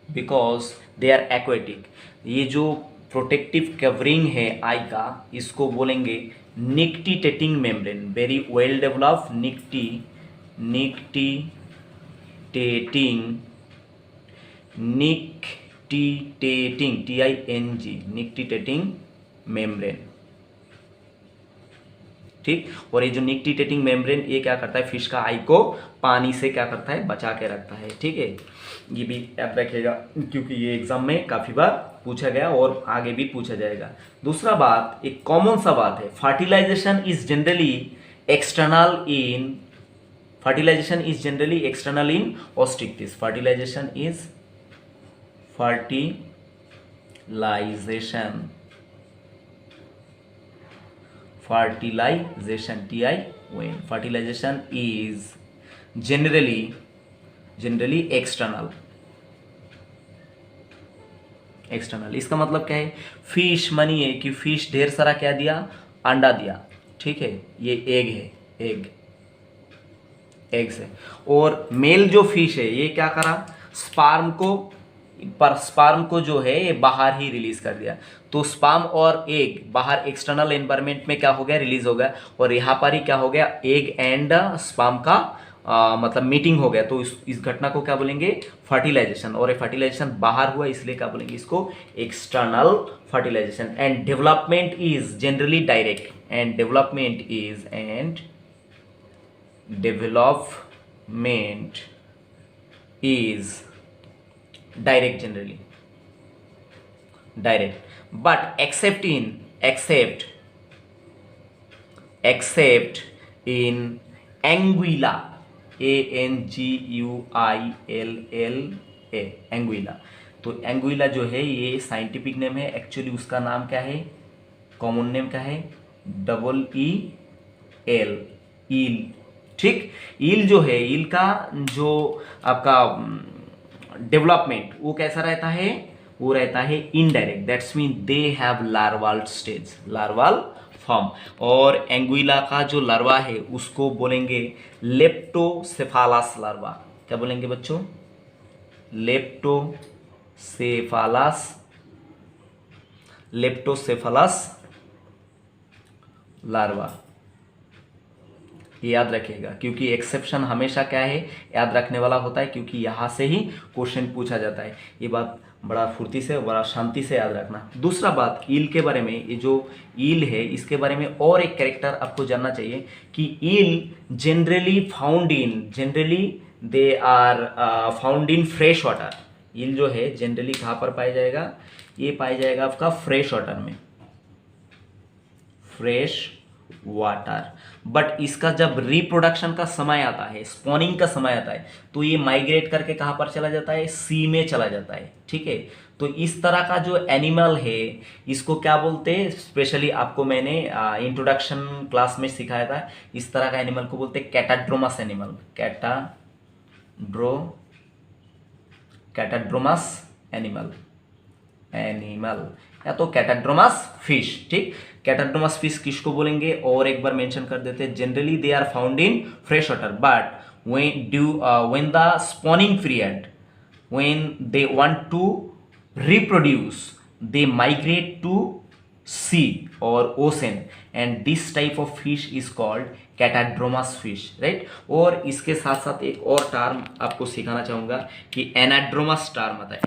because they are aquatic. ये जो प्रोटेक्टिव कवरिंग है आई का, इसको बोलेंगे nictitating membrane. Very well develop nictitating TING nictitating membrane. ठीक, और ये जो निक्टिटेटिंग मेम्ब्रेन ये क्या करता है, फिश का आई को पानी से क्या करता है, बचा के रखता है। ठीक है, ये भी याद रखिएगा क्योंकि ये एग्जाम में काफी बार पूछा गया और आगे भी पूछा जाएगा। दूसरा बात, एक कॉमन सा बात है, fertilization is generally external in Osteichthyes. Fertilization is generally external. इसका मतलब क्या है, फिश मानिए कि फिश ढेर सारा क्या दिया, अंडा दिया। ठीक है, ये एग्स है, और मेल जो फिश है ये क्या करा, स्पर्म को जो है ये बाहर ही रिलीज कर दिया। तो स्पर्म और एग बाहर एक्सटर्नल एनवायरनमेंट में क्या हो गया, रिलीज हो गया, और यहाँ पर ही क्या हो गया, एग एंड स्पर्म का मतलब मीटिंग हो गया। तो इस घटना को क्या बोलेंगे, फर्टिलाइजेशन। और ये फर्टिलाइजेशन बाहर हुआ इसलिए क्या बोलेंगे, इसको external fertilisation. And development is generally direct, development is direct, generally direct, but except in anguilla, ANGUILLA, Anguilla. तो एंगुइला जो है ये साइंटिफिक नेम है, एक्चुअली उसका नाम क्या है, कॉमन नेम क्या है, EEL, ईल। ठीक, ईल जो है, ईल का जो आपका डेवलपमेंट वो कैसा रहता है, वो रहता है indirect. That's mean they have larval stage, larval form. और एंगुइला का जो लार्वा है उसको बोलेंगे लेप्टोसेफालस लार्वा। क्या बोलेंगे बच्चों, लेप्टोसेफालस लार्वा। ये याद रखिएगा क्योंकि एक्सेप्शन हमेशा क्या है, याद रखने वाला होता है, क्योंकि यहाँ से ही क्वेश्चन पूछा जाता है। ये बात बड़ा फुर्ती से, बड़ा शांति से याद रखना। दूसरा बात, ईल के बारे में, ये जो ईल है इसके बारे में और एक कैरेक्टर आपको जानना चाहिए कि eel generally they are found in fresh water. Eel जो है जनरली कहाँ पर पाया जाएगा, ये पाया जाएगा आपका फ्रेश वाटर में, फ्रेश वाटर। बट इसका जब रिप्रोडक्शन का समय आता है, स्पॉनिंग का समय आता है, तो ये माइग्रेट करके कहाँ पर चला जाता है, सी में चला जाता है। ठीक है, तो इस तरह का जो एनिमल है इसको क्या बोलते हैं, स्पेशली आपको मैंने इंट्रोडक्शन क्लास में सिखाया था, इस तरह का एनिमल को बोलते हैं कैटाड्रोमस एनिमल, कैटाड्रोमस एनिमल या तो कैटाड्रोमस फिश। ठीक, कैटाड्रोमस फिश किसको बोलेंगे, और एक बार मेंशन कर देते हैं, generally they are found in fresh water, but when the spawning period, when they want to reproduce, they migrate to sea or ocean, and this type of fish is called catadromous fish, right. और इसके साथ साथ एक और term आपको सिखाना चाहूंगा कि एनाड्रोमस टर्म आता है,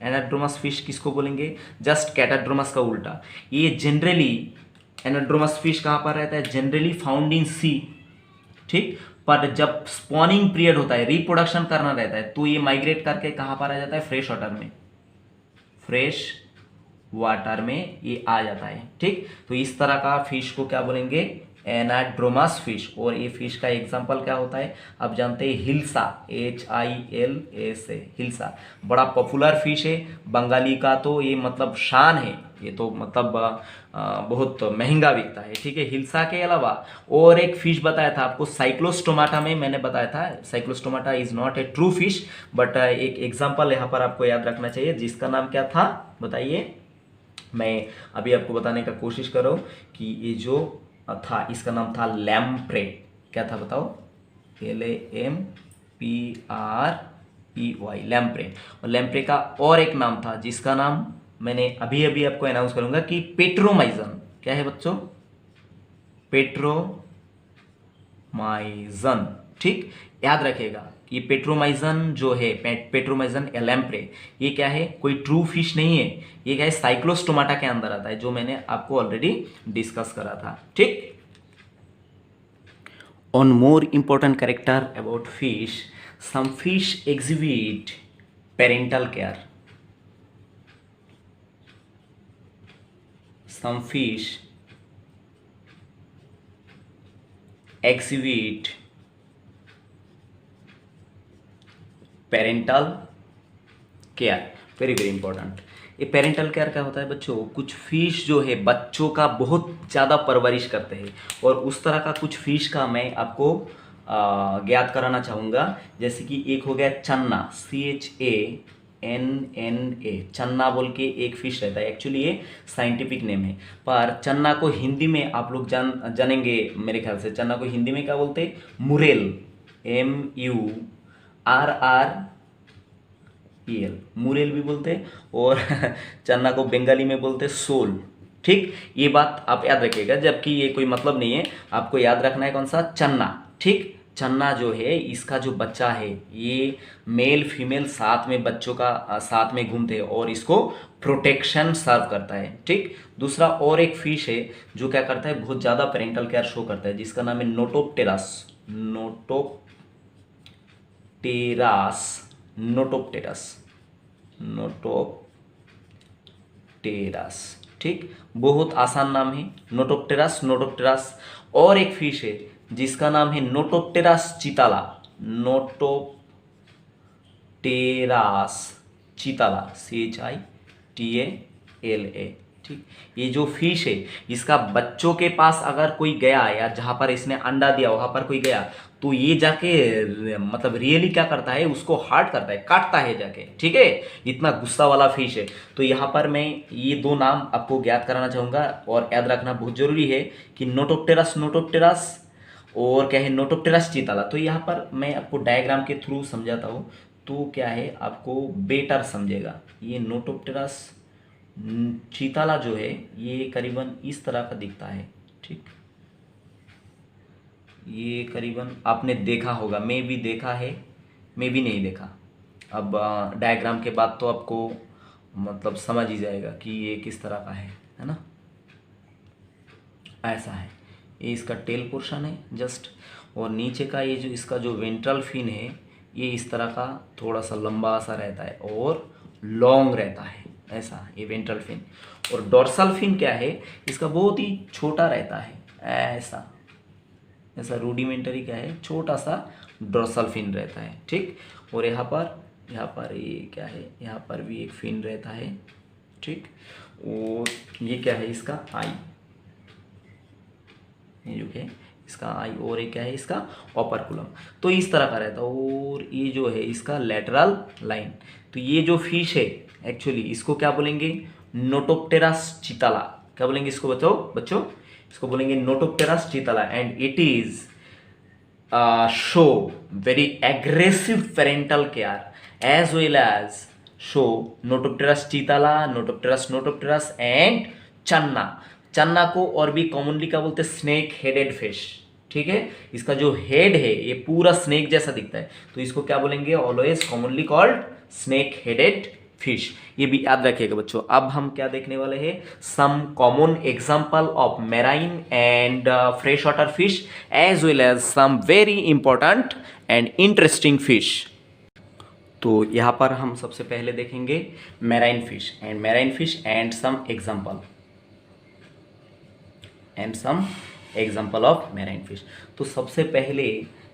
एनाड्रोमस फिश किसको बोलेंगे, जस्ट कैटाड्रोमस का उल्टा। ये जनरली एनाड्रोमस फिश कहाँ पर रहता है, जनरली फाउंड इन सी। ठीक, पर जब स्पॉनिंग पीरियड होता है, रिप्रोडक्शन करना रहता है, तो ये माइग्रेट करके कहाँ पर आ जाता है, फ्रेश वाटर में ये आ जाता है। ठीक, तो इस तरह का फिश को क्या बोलेंगे, एनाड्रोमस फिश। और ये फिश का एग्जांपल क्या होता है, आप जानते हैं हिल्सा, HILSA, हिल्सा बड़ा पॉपुलर फिश है, बंगाली का तो ये मतलब शान है, ये तो मतलब बहुत महंगा बिकता है। ठीक है, हिल्सा के अलावा और एक फिश बताया था आपको, साइक्लोस्टोमाटा में मैंने बताया था, Cyclostomata is not a true fish, but एक एग्जांपल यहाँ पर आपको याद रखना चाहिए, जिसका नाम क्या था बताइए। मैं अभी आपको बताने का कोशिश कर रहा हूँ कि ये जो था, इसका नाम था लैम्प्रे। क्या था बताओ? LAMPREY, lamprey. और लैम्प्रे का और एक नाम था जिसका नाम मैंने अभी अभी आपको अनाउंस करूंगा कि पेट्रोमाइजन। क्या है बच्चों? पेट्रोमाइजन। ठीक, याद रखिएगा कि पेट्रोमाइजन जो है, पेट्रोमाइजन या लैम्प्रे, ये क्या है? कोई ट्रू फिश नहीं है, ये क्या है? साइक्लोस्टोमाटा के अंदर आता है, जो मैंने आपको ऑलरेडी डिस्कस करा था। ठीक। On more important character about fish, some fish exhibit parental care. Some fish exhibit parental care. Very very important. ये पेरेंटल केयर क्या होता है बच्चों? कुछ फिश जो है बच्चों का बहुत ज़्यादा परवरिश करते हैं, और उस तरह का कुछ फिश का मैं आपको ज्ञात कराना चाहूँगा। जैसे कि एक हो गया चन्ना, CHANNA, चन्ना बोल के एक फिश रहता है। एक्चुअली ये साइंटिफिक नेम है, पर चन्ना को हिंदी में आप लोग जानेंगे मेरे ख्याल से। चन्ना को हिंदी में क्या बोलते हैं? मुरेल, MURREL, मुरेल भी बोलते हैं, और चन्ना को बंगाली में बोलते हैं सोल। ठीक, ये बात आप याद रखिएगा, जबकि ये कोई मतलब नहीं है। आपको याद रखना है कौन सा? चन्ना। ठीक, चन्ना जो है इसका जो बच्चा है, ये मेल फीमेल साथ में बच्चों का साथ में घूमते हैं, और इसको प्रोटेक्शन सर्व करता है। ठीक। दूसरा और एक फिश है जो क्या करता है? बहुत ज़्यादा पेरेंटल केयर शो करता है, जिसका नाम है नोटोप्टेरस। नोटोप्टेरस। ठीक, बहुत आसान नाम है, नोटोप्टेरस। और एक फिश है जिसका नाम है नोटोप्टेरस चिताला। CHITALA। ठीक, ये जो फिश है इसका बच्चों के पास अगर कोई गया, या जहाँ पर इसने अंडा दिया वहाँ पर कोई गया, तो ये जाके मतलब रियली क्या करता है? उसको हार्ट करता है, काटता है जाके। ठीक है, इतना गुस्सा वाला फिश है। तो यहाँ पर मैं ये दो नाम आपको ज्ञात कराना चाहूँगा, और याद रखना बहुत जरूरी है कि नोटोप्टेरस और क्या है? नोटोप्टेरस चिताला। तो यहाँ पर मैं आपको डायग्राम के थ्रू समझाता हूँ, तो क्या है आपको बेटर समझेगा। ये नोटोप्टेरस चिताला जो है ये करीबन इस तरह का दिखता है। ठीक, ये करीबन आपने देखा होगा, मैं भी देखा है, मैं भी नहीं देखा। अब डायग्राम के बाद तो आपको मतलब समझ ही जाएगा कि ये किस तरह का है ना? ऐसा है, ये इसका टेल पोर्शन है जस्ट, और नीचे का ये जो इसका जो वेंट्रल फिन है, ये इस तरह का थोड़ा सा लंबा सा रहता है और लॉन्ग रहता है। ऐसा ये वेंट्रल फिन। और डोर्सल फिन क्या है? इसका बहुत ही छोटा रहता है। ऐसा रूडिमेंटरी क्या है? छोटा सा डोर्सल फिन रहता है। ठीक, और यहाँ पर ये क्या है? यहाँ पर भी एक फिन रहता है। ठीक, और ये क्या है? इसका आई, ये जो है इसका आई, और ये क्या है? इसका ओपर्कुलम। तो इस तरह का रहता है, और ये जो है इसका लेटरल लाइन। तो ये जो फिश है एक्चुअली इसको क्या बोलेंगे? नोटोप्टेरस चिताला। क्या बोलेंगे इसको बच्चों? इसको बोलेंगे Notopterus chitala, and it is show very aggressive parental care as well as show Notopterus chitala, Notopterus and Channa को और भी कॉमनली क्या बोलते हैं? Snake headed fish. ठीक है, इसका जो हेड है ये पूरा स्नेक जैसा दिखता है, तो इसको क्या बोलेंगे? Always commonly called snake headed fish. ये भी याद रखिएगा बच्चों। अब हम क्या देखने वाले हैं? Some common example of marine and fresh water fish as well as some very important and interesting fish. तो यहाँ पर हम सबसे पहले देखेंगे marine fish and some example of marine fish. तो सबसे पहले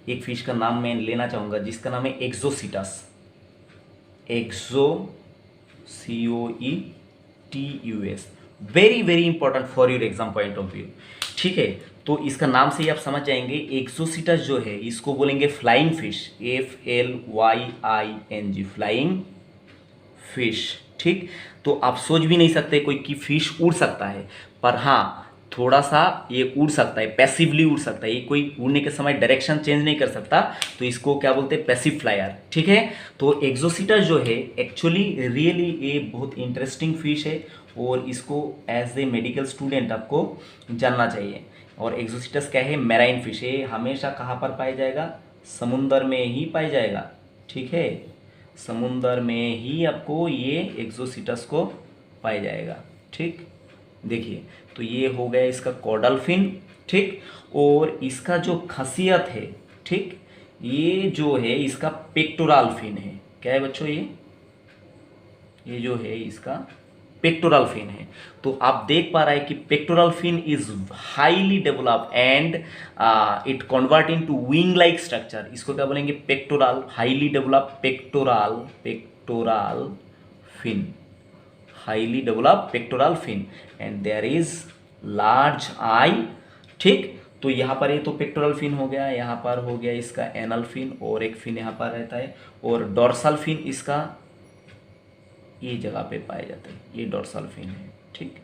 एक फिश का नाम मैं लेना चाहूँगा जिसका नाम है एक्सोसीटस। COETUS। Very very important for your exam point of view. ठीक है, तो इसका नाम से ही आप समझ जाएंगे। एक्सोसीटस जो है इसको बोलेंगे flying fish, FLYING, flying fish. ठीक, तो आप सोच भी नहीं सकते कोई कि फिश उड़ सकता है, पर हाँ थोड़ा सा ये उड़ सकता है, पैसिवली उड़ सकता है, ये कोई उड़ने के समय डायरेक्शन चेंज नहीं कर सकता, तो इसको क्या बोलते हैं, पैसिव फ्लायर। ठीक है, तो एक्सोसीटस जो है एक्चुअली रियली ये बहुत इंटरेस्टिंग फिश है और इसको एज ए मेडिकल स्टूडेंट आपको जानना चाहिए। और एक्सोसीटस क्या है, मैराइन फिश है, हमेशा कहाँ पर पाया जाएगा, समुंदर में ही पाया जाएगा। ठीक है, समुंदर में ही आपको ये एक्सोसीटस को पाया जाएगा। ठीक, देखिए तो ये हो गया इसका कॉर्डल फिन। ठीक, और इसका जो खासियत है, ठीक, ये जो है इसका पेक्टोरल फिन है। क्या है बच्चों, ये जो है इसका पेक्टोरल फिन है। तो आप देख पा रहे हैं कि pectoral fin is highly developed and it convert into wing like structure. इसको क्या बोलेंगे, pectoral, highly developed pectoral fin, highly developed pectoral fin and there is large eye. ठीक, तो यहाँ पर ये तो पेक्टोरल फिन हो गया, यहाँ पर हो गया इसका एनल फिन और एक फिन यहाँ पर रहता है, और डोर्सल फिन इसका ये जगह पे पाए जाते हैं, ये डोर्सल फिन है। ठीक,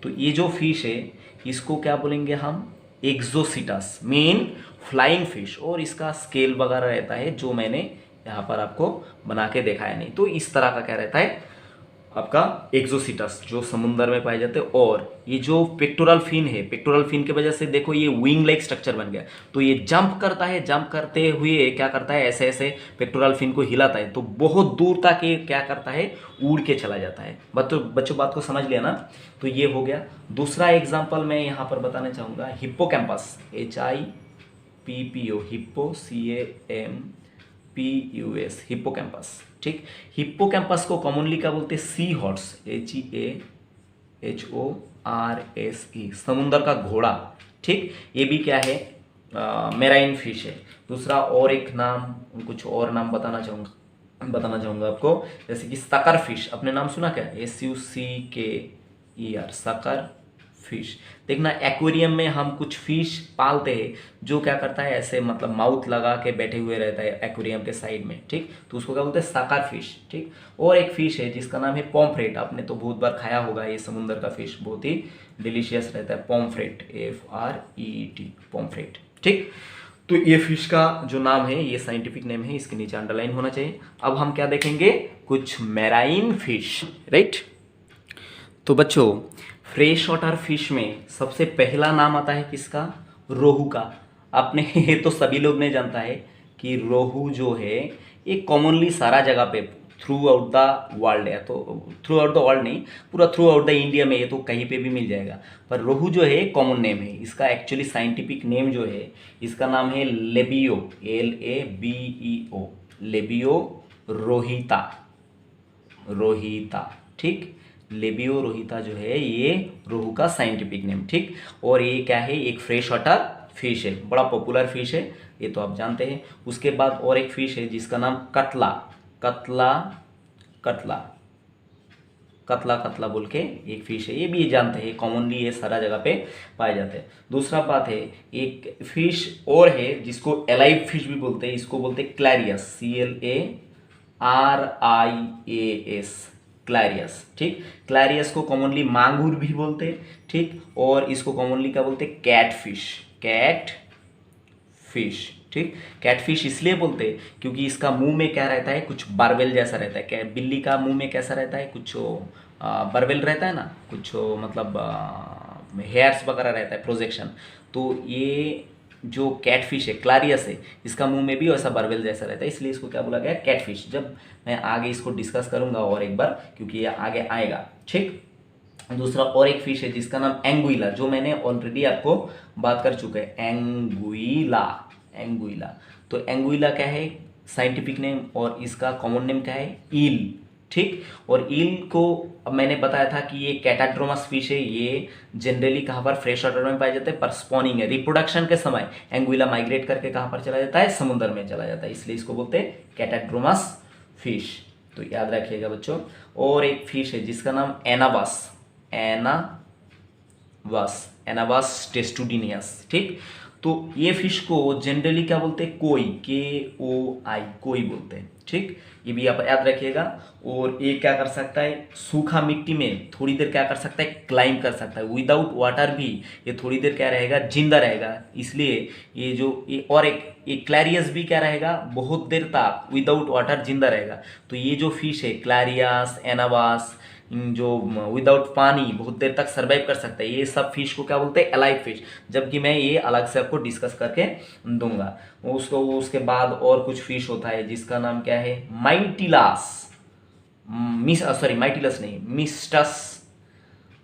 तो ये जो फिश है इसको क्या बोलेंगे हम, एक्सोसीटस, मीन फ्लाइंग फिश, और इसका स्केल वगैरह रहता है जो मैंने यहाँ पर आपको बना के दिखाया नहीं। तो इस तरह का क्या रहता है आपका एक्सोसीटस जो समुद्र में पाए जाते हैं। और ये जो पेक्टोरल फिन है, पेक्टोरल फिन की वजह से देखो ये विंग लाइक स्ट्रक्चर बन गया, तो ये जंप करता है, जंप करते हुए क्या करता है, ऐसे ऐसे पेक्टोरल फिन को हिलाता है, तो बहुत दूर तक ये क्या करता है, उड़ के चला जाता है। बच्चों बात को समझ लिया ना। तो ये हो गया। दूसरा एग्जाम्पल मैं यहाँ पर बताना चाहूँगा, hippocampus, HIPPO, hippo, CAMPUS, hippocampus. ठीक, हिप्पोकैम्पस को कॉमनली क्या बोलते हैं, सी हॉर्स, HEAHORSE, समुद्र का घोड़ा। ठीक, ये भी क्या है, मेराइन फिश है। दूसरा और एक नाम, कुछ और नाम बताना चाहूँगा आपको, जैसे कि सकर फिश, अपने नाम सुना क्या, SUCKER, सकर फिश। देखना एक्वेरियम में हम कुछ फिश पालते हैं जो क्या करता है, ऐसे मतलब माउथ लगा के बैठे हुए रहता है एक्वेरियम के साइड में। ठीक, तो उसको क्या बोलते हैं, साकार फिश। ठीक, और एक फिश है जिसका नाम है पॉम्फ्रेट, आपने तो बहुत बार खाया होगा, ये समुद्र का फिश बहुत ही डिलीशियस रहता है, पॉम्फ्रेट, FRET, पॉम्फ्रेट। ठीक, तो ये फिश का जो नाम है, ये साइंटिफिक नेम है, इसके नीचे अंडरलाइन होना चाहिए। अब हम क्या देखेंगे, कुछ मैराइन फिश, राइट। तो बच्चों फ्रेश वाटर फिश में सबसे पहला नाम आता है किसका, रोहू का। आपने ये तो सभी लोग ने जानता है कि रोहू जो है ये कॉमनली सारा जगह पे थ्रू आउट द वर्ल्ड है, तो थ्रू आउट द वर्ल्ड नहीं, पूरा थ्रू आउट द इंडिया में ये तो कहीं पे भी मिल जाएगा। पर रोहू जो है कॉमन नेम है, इसका एक्चुअली साइंटिफिक नेम जो है इसका नाम है लेबियो, LABEO, लेबियो रोहिता, ठीक, लेबियो रोहिता जो है ये रोहू का साइंटिफिक नेम। ठीक, और ये क्या है, एक फ्रेश वाटर फिश है, बड़ा पॉपुलर फिश है, ये तो आप जानते हैं। उसके बाद और एक फिश है जिसका नाम कतला बोल के एक फिश है, ये भी जानते हैं, कॉमनली ये सारा जगह पे पाए जाते हैं। दूसरा बात है, एक फिश और है जिसको एलाइव फिश भी बोलते हैं, इसको बोलते हैं क्लैरियस, CLARIAS, क्लैरियस। ठीक, क्लैरियस को कॉमनली मांगूर भी बोलते हैं। ठीक, और इसको कॉमनली क्या बोलते हैं, कैट फिश। ठीक, कैटफिश इसलिए बोलते हैं क्योंकि इसका मुंह में क्या रहता है, कुछ बारबेल जैसा रहता है। क्या बिल्ली का मुंह में कैसा रहता है, कुछ बारबेल रहता है ना, कुछ मतलब हेयर्स वगैरह रहता है, प्रोजेक्शन। तो ये जो कैटफिश है, क्लारियस है, इसका मुंह में भी वैसा बारबेल जैसा रहता है, इसलिए इसको क्या बोला गया, कैटफिश। जब मैं आगे इसको डिस्कस करूंगा और एक बार, क्योंकि ये आगे आएगा। ठीक, दूसरा और एक फिश है जिसका नाम एंगुइला, जो मैंने ऑलरेडी आपको बात कर चुका है, एंगुइला। तो एंगुइला क्या है साइंटिफिक नेम, और इसका कॉमन नेम क्या है, ईल। ठीक, और ईल को अब मैंने बताया था कि ये कैटाड्रोमस फिश है, ये जनरली कहाँ पर, फ्रेश वाटर में पाए जाते हैं, पर स्पॉनिंग है, रिप्रोडक्शन के समय एंगुइला माइग्रेट करके कहाँ पर चला जाता है, समुद्र में चला जाता है, इसलिए इसको बोलते हैं कैटाड्रोमस फिश। तो याद रखिएगा बच्चों। और एक फिश है जिसका नाम एनावास टेस्टुडिनियस। ठीक, तो ये फिश को जनरली क्या बोलते हैं, कोई, KOI, कोई बोलते हैं। ठीक, ये भी आप याद रखिएगा। और ये क्या कर सकता है, सूखा मिट्टी में थोड़ी देर क्या कर सकता है, क्लाइंब कर सकता है। विदाउट वाटर भी ये थोड़ी देर क्या रहेगा, जिंदा रहेगा। इसलिए ये जो ये और एक क्लैरियस भी क्या रहेगा, बहुत देर तक विदाउट वाटर जिंदा रहेगा। तो ये जो फिश है क्लैरियस, एनाबास, जो विदाउट पानी बहुत देर तक सर्वाइव कर सकता है, ये सब फिश को क्या बोलते हैं, अलाइव फिश। जबकि मैं ये अलग से आपको डिस्कस करके दूंगा। उसके बाद और कुछ फिश होता है जिसका नाम क्या है, माइटिलास, माइटिलस नहीं,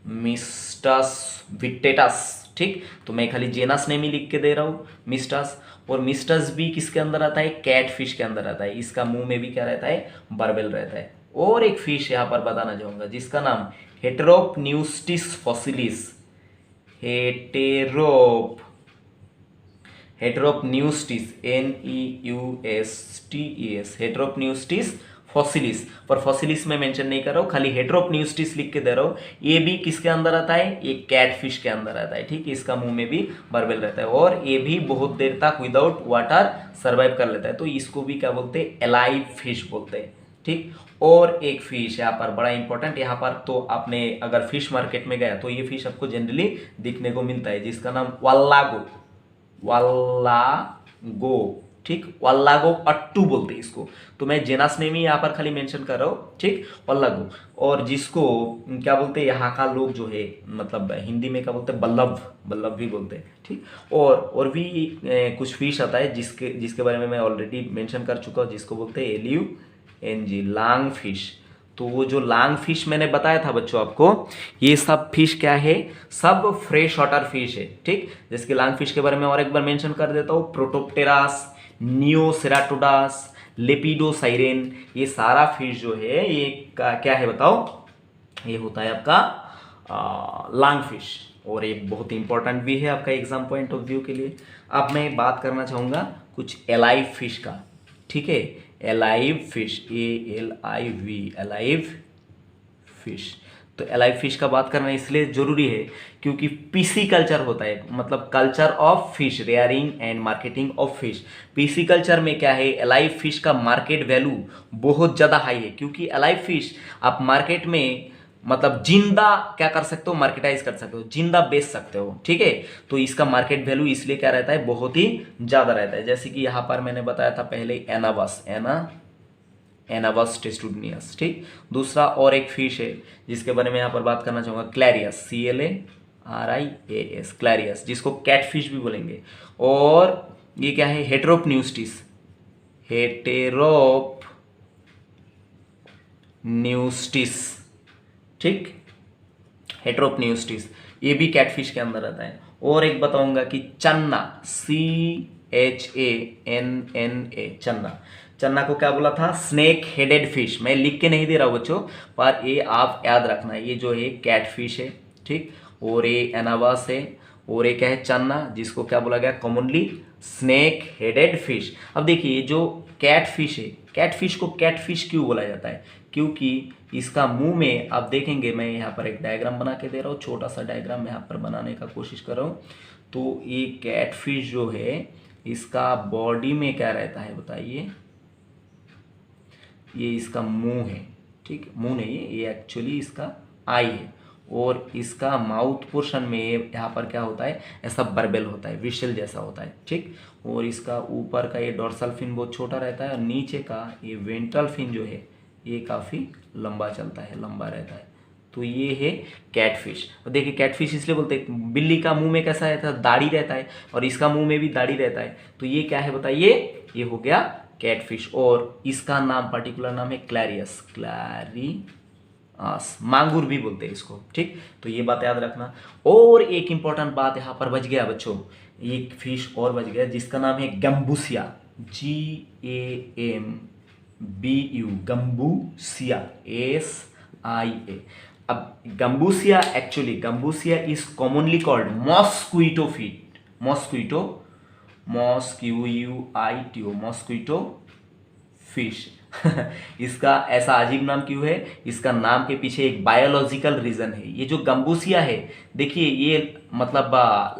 मिस्टस विटेटस। ठीक, तो मैं खाली जेनस नेम ही लिख के दे रहा हूँ, मिस्टस। और मिस्टस भी किसके अंदर आता है, कैट फिश के अंदर आता है। इसका मुंह में भी क्या रहता है, बर्बेल रहता है। और एक फिश यहाँ पर बताना चाहूंगा जिसका नाम हेटेरोप्न्यूस्टिस फॉसिलिस, हेटेरोप्न्यूस्टिस, NEUSTES, हेटेरोप्न्यूस्टिस फॉसिलिस। पर फॉसिलिस में मेंशन नहीं कर रहा हूँ, खाली हेटेरोप्न्यूस्टिस लिख के दे रहा हूँ। ये भी किसके अंदर आता है, ये कैटफिश के अंदर आता है। ठीक, इसका मुंह में भी बर्बेल रहता है और ये भी बहुत देर तक विदाउट वाटर सर्वाइव कर लेता है। तो इसको भी क्या बोलते हैं, एलाइव फिश बोलते हैं। ठीक, और एक फिश यहाँ पर बड़ा इंपॉर्टेंट, यहाँ पर तो आपने अगर फिश मार्केट में गया तो ये फिश आपको जनरली दिखने को मिलता है, जिसका नाम वाल्लागो, ठीक, वाल्लागो अट्टू बोलते हैं इसको। तो मैं जेनस नेम ही यहाँ पर खाली मेंशन कर रहा हूँ। ठीक, वाल्लागो। और जिसको क्या बोलते हैं यहाँ का लोग जो है, मतलब हिंदी में क्या बोलते हैं, बल्लभ भी बोलते हैं। ठीक, और भी कुछ फिश आता है जिसके बारे में मैं ऑलरेडी मेंशन कर चुका हूँ, जिसको बोलते हैं LUNG, लांग फिश। तो वो जो लांग फिश मैंने बताया था बच्चों आपको, ये सब फिश क्या है, सब फ्रेश वाटर फिश है। ठीक, जैसे कि लांग फिश के बारे में और एक बार मेंशन कर देता हूँ, प्रोटोप्टेरास, नियोसेराटोडास, लेपिडोसाइरेन, ये सारा फिश जो है ये क्या है बताओ, ये होता है आपका लांग फिश। और ये बहुत इंपॉर्टेंट भी है आपका एग्जाम पॉइंट ऑफ व्यू के लिए। अब मैं बात करना चाहूँगा कुछ एलाइव फिश का। ठीक है, alive fish, ALIV, alive fish. तो एलाइव फिश का बात करना इसलिए जरूरी है क्योंकि पीसी कल्चर होता है, मतलब culture of fish, rearing and marketing of fish. PC culture में क्या है, एलाइव फिश का मार्केट वैल्यू बहुत ज़्यादा हाई है, क्योंकि एलाइव फिश आप मार्केट में मतलब जिंदा क्या कर सकते हो, मार्केटाइज कर सकते हो, जिंदा बेच सकते हो। ठीक है, तो इसका मार्केट वैल्यू इसलिए क्या रहता है, बहुत ही ज़्यादा रहता है। जैसे कि यहाँ पर मैंने बताया था पहले एनाबस टेस्टुडिनियस। ठीक, दूसरा और एक फिश है जिसके बारे में यहाँ पर बात करना चाहूँगा, क्लैरियस, CLARIAS, क्लैरियस, जिसको कैटफिश भी बोलेंगे। और ये क्या है, हेटेरोप्न्यूस्टिस, ठीक, हेटेरोप्न्यूस्टिस, ये भी कैटफिश के अंदर आता है। और एक बताऊंगा कि चन्ना, CHANNA, चन्ना को क्या बोला था, स्नेक हेडेड फिश। मैं लिख के नहीं दे रहा हूँ बच्चों, पर ये आप याद रखना, ये जो है कैटफिश है। ठीक, और ये एनाबास है, और ये क्या है, चन्ना, जिसको क्या बोला गया, कॉमनली स्नेक हेडेड फिश। अब देखिए जो कैटफिश है, कैटफिश को कैटफिश क्यों बोला जाता है, क्योंकि इसका मुंह में आप देखेंगे, मैं यहाँ पर एक डायग्राम बना के दे रहा हूँ, छोटा सा डायग्राम यहाँ पर बनाने का कोशिश कर रहा हूँ। तो ये कैटफिश जो है, इसका बॉडी में क्या रहता है बताइए, ये इसका मुंह है। ठीक, मुंह नहीं है, ये एक्चुअली इसका आई है। और इसका माउथ पोर्शन में यहाँ पर क्या होता है, ऐसा बर्बेल होता है, विशल जैसा होता है। ठीक, और इसका ऊपर का ये डोर्सल फिन बहुत छोटा रहता है, और नीचे का ये वेंट्रल फिन जो है ये काफ़ी लंबा चलता है, लंबा रहता है। तो ये है कैटफिश। और देखिए कैटफिश इसलिए बोलते हैं, बिल्ली का मुंह में कैसा रहता है, दाढ़ी रहता है, और इसका मुंह में भी दाढ़ी रहता है। तो ये क्या है बताइए, ये हो गया कैटफिश। और इसका नाम, पर्टिकुलर नाम है क्लैरियस, मांगुर भी बोलते हैं इसको। ठीक, तो ये बात याद रखना। और एक इंपॉर्टेंट बात यहाँ पर बच गया बच्चों, एक फिश और बच गया जिसका नाम है गम्बूसिया, GAMBU, गम्बूसिया, SIA। अब Gambusia is commonly called mosquito fish. इसका ऐसा अजीब नाम क्यों है, इसका नाम के पीछे एक बायोलॉजिकल रीजन है। ये जो गम्बूसिया है, देखिए ये मतलब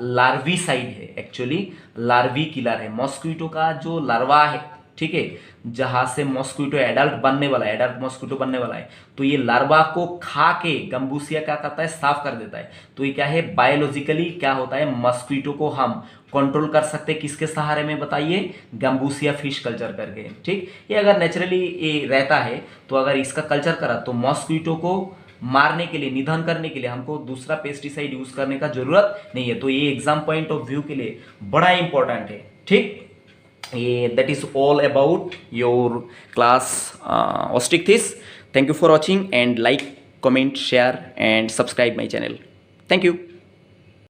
लार्वी साइड है, एक्चुअली लार्वी किलर है। मॉस्क्विटो का जो लार्वा है, ठीक है, जहाँ से मॉस्क्विटो एडल्ट बनने वाला है, एडल्ट मॉस्क्विटो बनने वाला है, तो ये लार्वा को खा के गम्बूसिया क्या करता है, साफ कर देता है। तो ये क्या है, बायोलॉजिकली क्या होता है, मॉस्क्विटो को हम कंट्रोल कर सकते हैं किसके सहारे में, बताइए, गम्बूसिया फिश कल्चर करके। ठीक, ये अगर नेचुरली ये रहता है तो अगर इसका कल्चर करा तो मॉस्क्विटो को मारने के लिए, निधन करने के लिए हमको दूसरा पेस्टिसाइड यूज करने का जरूरत नहीं है। तो ये एग्जाम पॉइंट ऑफ व्यू के लिए बड़ा इंपॉर्टेंट है। ठीक, ये that is all about your class Osteichthyes. Thank you for watching and like, comment, share and subscribe my channel. Thank you.